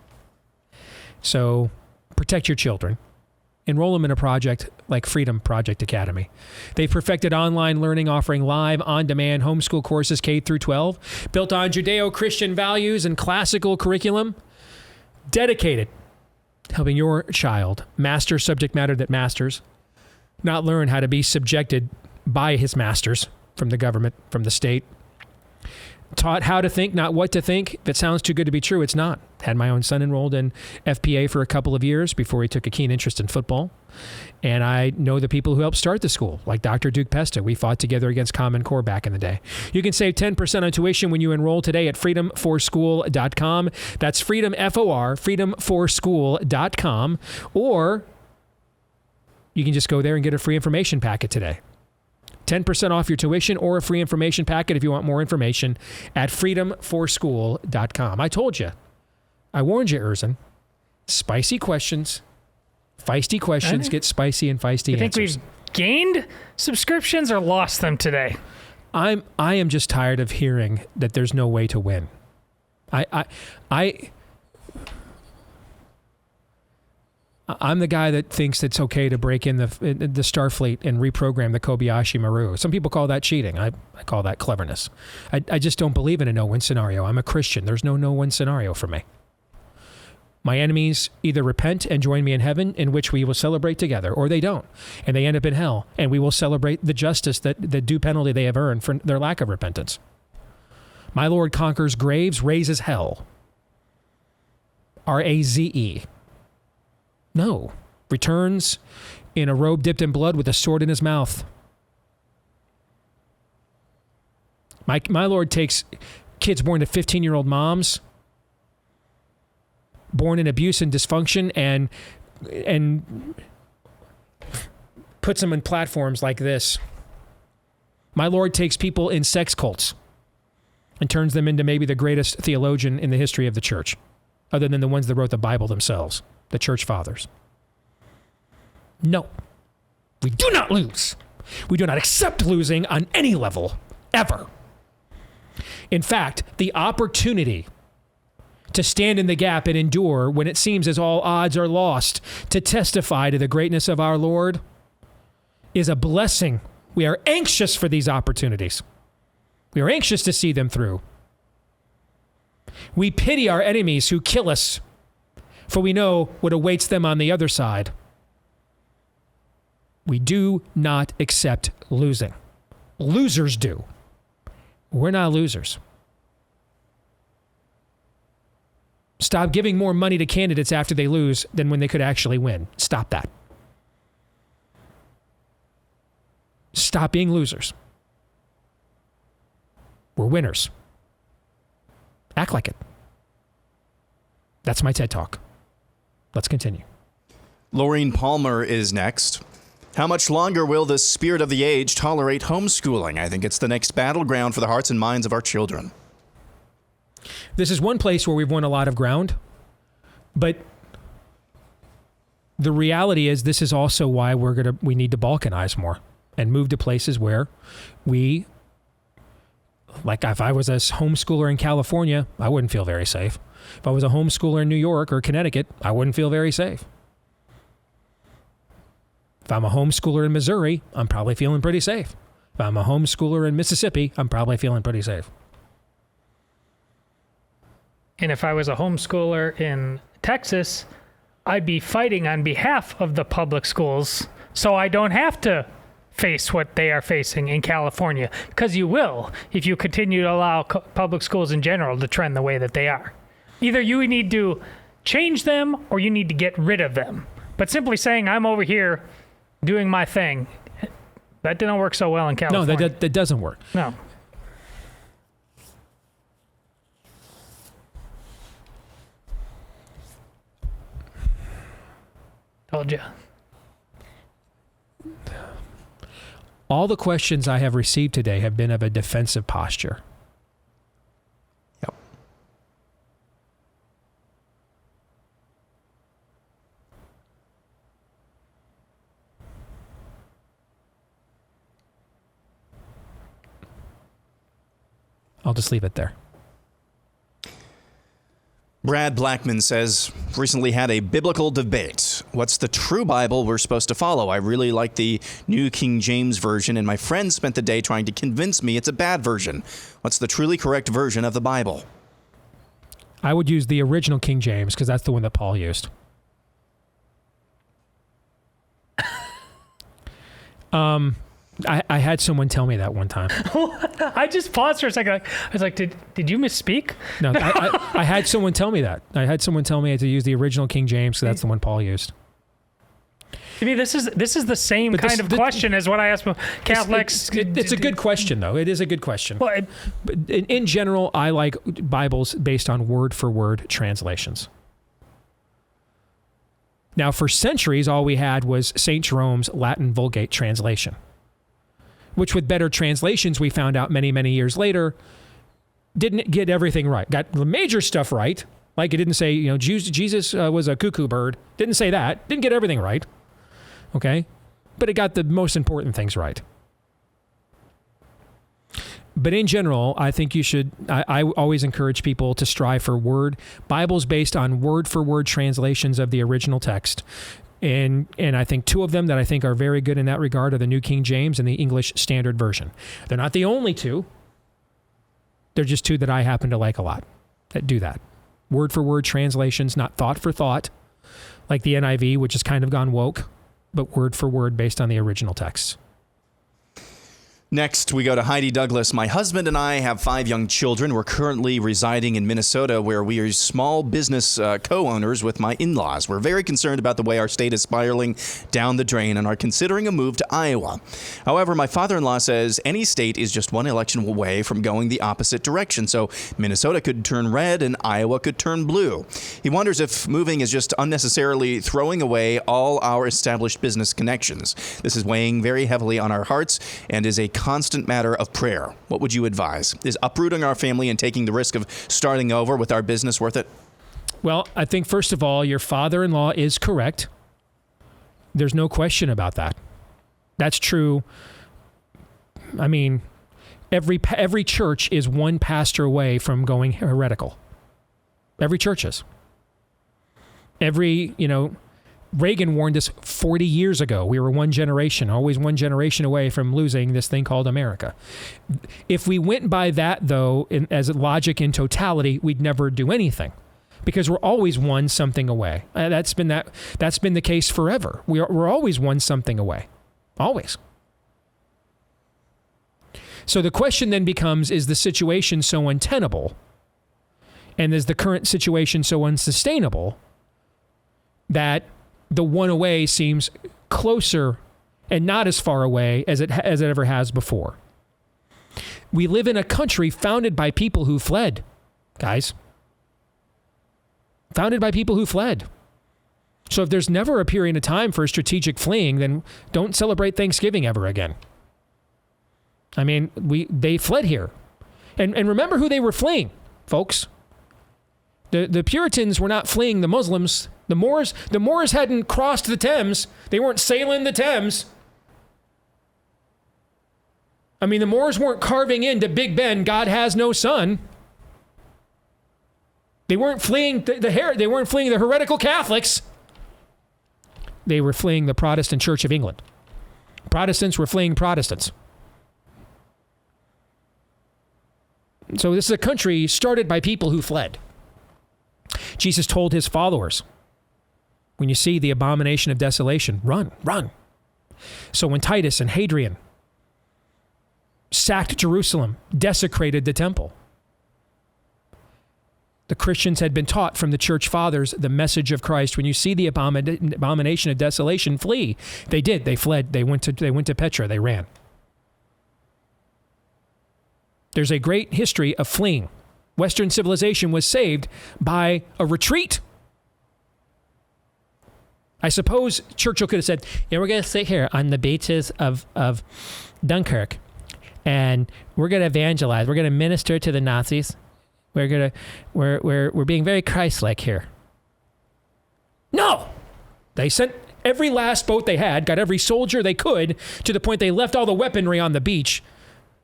So protect your children. Enroll them in a project like Freedom Project Academy. They've perfected online learning, offering live, on-demand homeschool courses K through 12, built on Judeo-Christian values and classical curriculum, dedicated to helping your child master subject matter that masters, not learn how to be subjected by his masters from the government, from the state. Taught how to think, not what to think. If it sounds too good to be true, it's not. Had my own son enrolled in FPA for a couple of years before he took a keen interest in football. And I know the people who helped start the school, like Dr. Duke Pesta. We fought together against Common Core back in the day. You can save 10% on tuition when you enroll today at freedomforschool.com. That's freedom, F-O-R, freedomforschool.com. Or you can just go there and get a free information packet today. 10% off your tuition or a free information packet if you want more information at freedomforschool.com. I told you. I warned you, Erzin. Spicy questions. Feisty questions get spicy and feisty answers. You think we've gained subscriptions or lost them today? I am just tired of hearing that there's no way to win. I'm the guy that thinks it's okay to break in the Starfleet and reprogram the Kobayashi Maru. Some people call that cheating. I call that cleverness. I just don't believe in a no-win scenario. I'm a Christian. There's no no-win scenario for me. My enemies either repent and join me in heaven, in which we will celebrate together, or they don't, and they end up in hell, and we will celebrate the justice, the due penalty they have earned for their lack of repentance. My Lord conquers graves, raises hell. R-A-Z-E. No. Returns in a robe dipped in blood with a sword in his mouth. My Lord takes kids born to 15-year-old moms, born in abuse and dysfunction, and puts them in platforms like this. My Lord takes people in sex cults and turns them into maybe the greatest theologian in the history of the church, other than the ones that wrote the Bible themselves, the church fathers. No, we do not lose. We do not accept losing on any level, ever. In fact, the opportunity to stand in the gap and endure when it seems as all odds are lost, to testify to the greatness of our Lord, is a blessing. We are anxious for these opportunities. We are anxious to see them through. We pity our enemies who kill us, for we know what awaits them on the other side. We do not accept losing. Losers do. We're not losers. Stop giving more money to candidates after they lose than when they could actually win. Stop that. Stop being losers. We're winners. Act like it. That's my TED Talk. Let's continue. Laureen Palmer is next. How much longer will the spirit of the age tolerate homeschooling? I think it's the next battleground for the hearts and minds of our children. This is one place where we've won a lot of ground, but the reality is this is also why we need to balkanize more and move to places where we, like if I was a homeschooler in California, I wouldn't feel very safe. If I was a homeschooler in New York or Connecticut, I wouldn't feel very safe. If I'm a homeschooler in Missouri, I'm probably feeling pretty safe. If I'm a homeschooler in Mississippi, I'm probably feeling pretty safe. And if I was a homeschooler in Texas, I'd be fighting on behalf of the public schools so I don't have to face what they are facing in California. Because you will if you continue to allow public schools in general to trend the way that they are. Either you need to change them or you need to get rid of them. But simply saying, I'm over here doing my thing, that didn't work so well in California. No, that doesn't work. No. Told you. All the questions I have received today have been of a defensive posture. Yep. I'll just leave it there. Brad Blackman says, recently had a biblical debate. What's the true Bible we're supposed to follow? I really like the New King James Version, and my friend spent the day trying to convince me it's a bad version. What's the truly correct version of the Bible? I would use the original King James because that's the one that Paul used. I had someone tell me that one time. I just paused for a second. I was like, did you misspeak? No, I had someone tell me that. I had someone tell me to use the original King James, so that's the one Paul used. I mean, this is the same kind of question as what I asked Catholics. It's a good question, though. It is a good question. Well, but in general, I like Bibles based on word-for-word translations. Now, for centuries, all we had was St. Jerome's Latin Vulgate translation, which with better translations, we found out many, many years later, didn't get everything right. Got the major stuff right. Like it didn't say, Jesus was a cuckoo bird. Didn't say that. Didn't get everything right. Okay? But it got the most important things right. But in general, I think you should, I always encourage people to strive for Bibles based on word-for-word translations of the original text. And I think two of them that I think are very good in that regard are the New King James and the English Standard Version. They're not the only two. They're just two that I happen to like a lot that do that. Word-for-word translations, not thought for thought, like the NIV, which has kind of gone woke, but word for word based on the original text. Next, we go to Heidi Douglas. My husband and I have 5 young children. We're currently residing in Minnesota, where we are small business co-owners with my in-laws. We're very concerned about the way our state is spiraling down the drain and are considering a move to Iowa. However, my father-in-law says any state is just one election away from going the opposite direction. So Minnesota could turn red and Iowa could turn blue. He wonders if moving is just unnecessarily throwing away all our established business connections. This is weighing very heavily on our hearts and is a constant matter of prayer. What would you advise? Is uprooting our family and taking the risk of starting over with our business worth it? Well, I think first of all, your father-in-law is correct. There's no question about that. That's true. I mean, every church is one pastor away from going heretical. Every church is. Reagan warned us 40 years ago. We were always one generation away from losing this thing called America. If we went by that, though, as logic in totality, we'd never do anything because we're always one something away. That's been the case forever. We're always one something away. Always. So the question then becomes, is the situation so untenable and is the current situation so unsustainable that the one away seems closer and not as far away as it ever has before? We live in a country founded by people who fled, guys. Founded by people who fled. So if there's never a period of time for strategic fleeing, then don't celebrate Thanksgiving ever again. I mean, they fled here. And remember who they were fleeing, folks. The Puritans were not fleeing the Muslims. The Moors hadn't crossed the Thames. They weren't sailing the Thames. I mean, the Moors weren't carving into Big Ben, God has no son. They weren't fleeing they weren't fleeing the heretical Catholics. They were fleeing the Protestant Church of England. Protestants were fleeing Protestants. So this is a country started by people who fled. Jesus told his followers, when you see the abomination of desolation, run, run. So when Titus and Hadrian sacked Jerusalem, desecrated the temple, the Christians had been taught from the church fathers the message of Christ. When you see the abomination of desolation, flee. They did. They fled. They went to Petra. They ran. There's a great history of fleeing. Western civilization was saved by a retreat. I suppose Churchill could have said, we're going to sit here on the beaches of Dunkirk and we're going to evangelize. We're going to minister to the Nazis. We're being very Christ-like here. No! They sent every last boat they had, got every soldier they could, to the point they left all the weaponry on the beach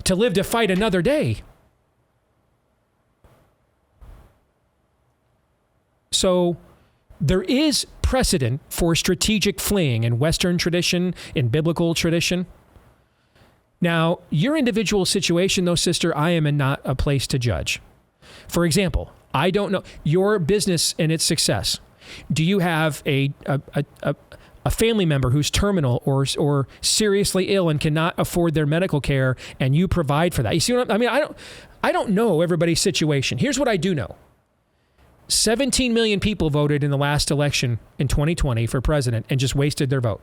to live to fight another day. So there is precedent for strategic fleeing in Western tradition, in biblical tradition. Now, your individual situation, though, sister, I am in not a place to judge. For example, I don't know your business and its success. Do you have a a family member who's terminal or seriously ill and cannot afford their medical care, and you provide for that. You see what I mean? I don't know everybody's situation. Here's what I do know. 17 million people voted in the last election in 2020 for president and just wasted their vote.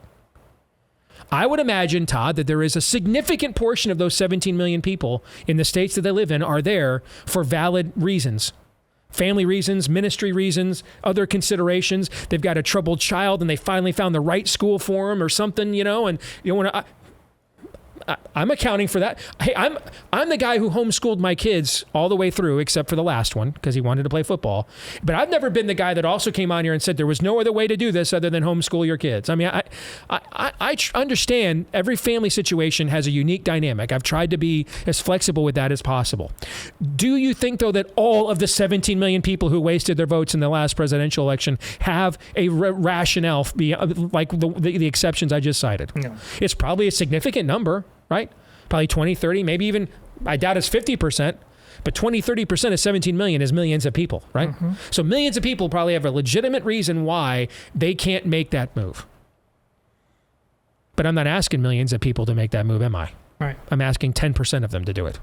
I would imagine, Todd, that there is a significant portion of those 17 million people in the states that they live in are there for valid reasons. Family reasons, ministry reasons, other considerations. They've got a troubled child and they finally found the right school for them or something, and you want to... I'm accounting for that. Hey, I'm the guy who homeschooled my kids all the way through, except for the last one, because he wanted to play football. But I've never been the guy that also came on here and said there was no other way to do this other than homeschool your kids. I mean, I understand every family situation has a unique dynamic. I've tried to be as flexible with that as possible. Do you think, though, that all of the 17 million people who wasted their votes in the last presidential election have a rationale like the exceptions I just cited? No. It's probably a significant number. Right? Probably 20, 30, maybe even, I doubt it's 50%, but 20, 30% of 17 million is millions of people, right? Mm-hmm. So millions of people probably have a legitimate reason why they can't make that move. But I'm not asking millions of people to make that move, am I? Right. I'm asking 10% of them to do it.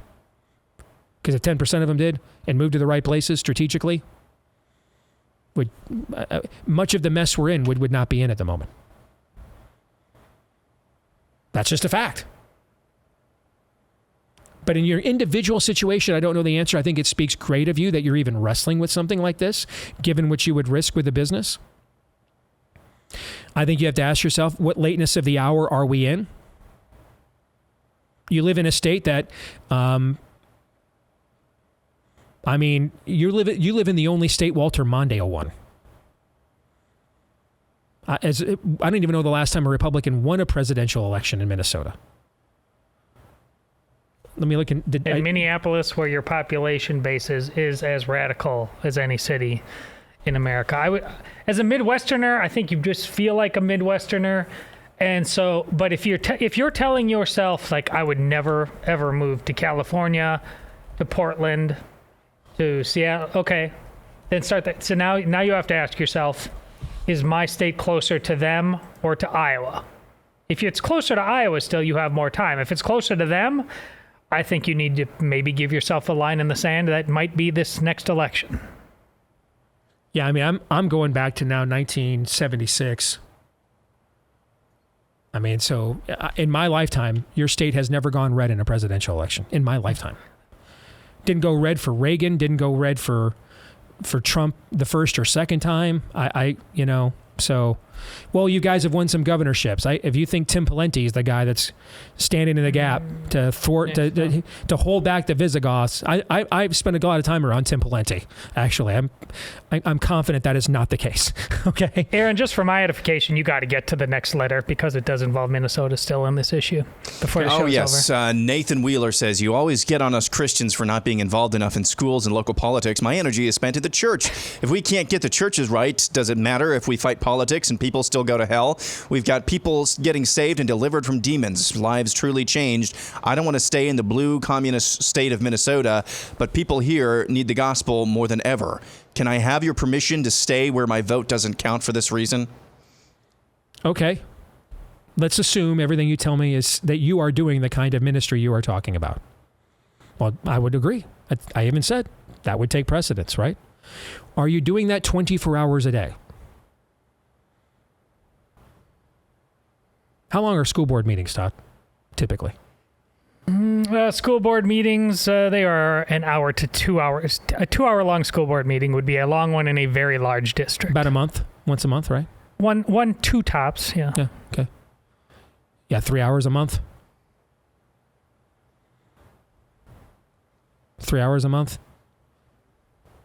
Because if 10% of them did and moved to the right places strategically, much of the mess we're in would not be in at the moment. That's just a fact. But in your individual situation, I don't know the answer. I think it speaks great of you that you're even wrestling with something like this, given what you would risk with a business. I think you have to ask yourself, what lateness of the hour are we in? You live in a state that, you live in the only state Walter Mondale won. I don't even know the last time a Republican won a presidential election in Minnesota. Let me look in Minneapolis, where your population base is as radical as any city in America. As a Midwesterner, I think you just feel like a Midwesterner. And so, but if you're telling yourself, like, I would never, ever move to California, to Portland, to Seattle, okay, then start that. So now you have to ask yourself, is my state closer to them or to Iowa? If it's closer to Iowa still, you have more time. If it's closer to them, I think you need to maybe give yourself a line in the sand that might be this next election. Yeah, I mean, I'm going back to now 1976. I mean, so in my lifetime, your state has never gone red in a presidential election. In my lifetime. Didn't go red for Reagan, didn't go red for Trump the first or second time. So, well, you guys have won some governorships. If you think Tim Pawlenty is the guy that's standing in the gap to thwart, to hold back the Visigoths, I've spent a lot of time around Tim Pawlenty. Actually, I'm confident that is not the case. Okay, Aaron, just for my edification, you got to get to the next letter because it does involve Minnesota still in this issue before the show's over. Nathan Wheeler says, you always get on us Christians for not being involved enough in schools and local politics. My energy is spent at the church. If we can't get the churches right, does it matter if we fight politics and people still go to hell? We've got people getting saved and delivered from demons, lives truly changed. I don't want to stay in the blue communist state of Minnesota, but people here need the gospel more than ever. Can I have your permission to stay where my vote doesn't count for this reason? Okay. Let's assume everything you tell me is that you are doing the kind of ministry you are talking about. Well, I would agree. I even said that would take precedence, right? Are you doing that 24 hours a day? How long are school board meetings, Todd, typically? School board meetings, they are an hour to 2 hours. A 2-hour-long school board meeting would be a long one in a very large district. About a month? Once a month, right? Two tops, yeah. Yeah, okay. Yeah, 3 hours a month? 3 hours a month?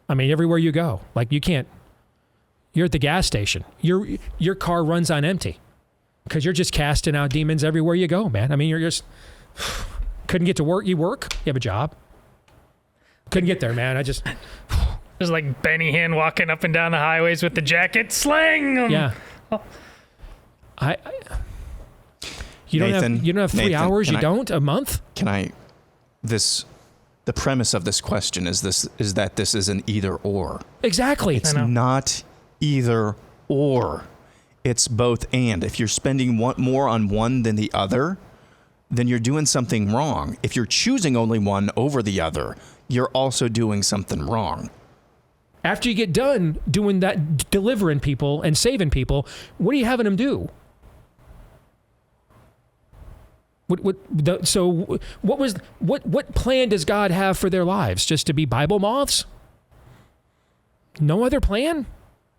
I mean, everywhere you go. Like, you're at the gas station. Your car runs on empty. Because you're just casting out demons everywhere you go, man. I mean, you're just... Couldn't get to work. You work. You have a job. Couldn't get there, man. Just like Benny Hinn walking up and down the highways with the jacket. Slang 'em. Yeah. Oh. You don't have 3 hours. You don't a month. The premise of this question is that this is an either or. Exactly. It's not either or. It's both and. If you're spending more on one than the other, then you're doing something wrong. If you're choosing only one over the other, you're also doing something wrong. After you get done doing that, delivering people and saving people, what are you having them do? What plan does God have for their lives? Just to be Bible moths? No other plan?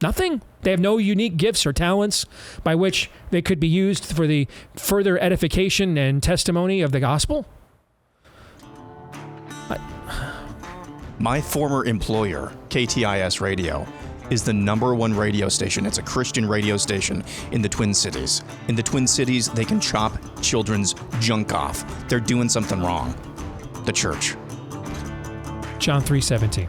Nothing? They have no unique gifts or talents by which they could be used for the further edification and testimony of the gospel? My former employer, KTIS Radio, is the #1 radio station. It's a Christian radio station in the Twin Cities. In the Twin Cities, they can chop children's junk off. They're doing something wrong. The church. John 3:17.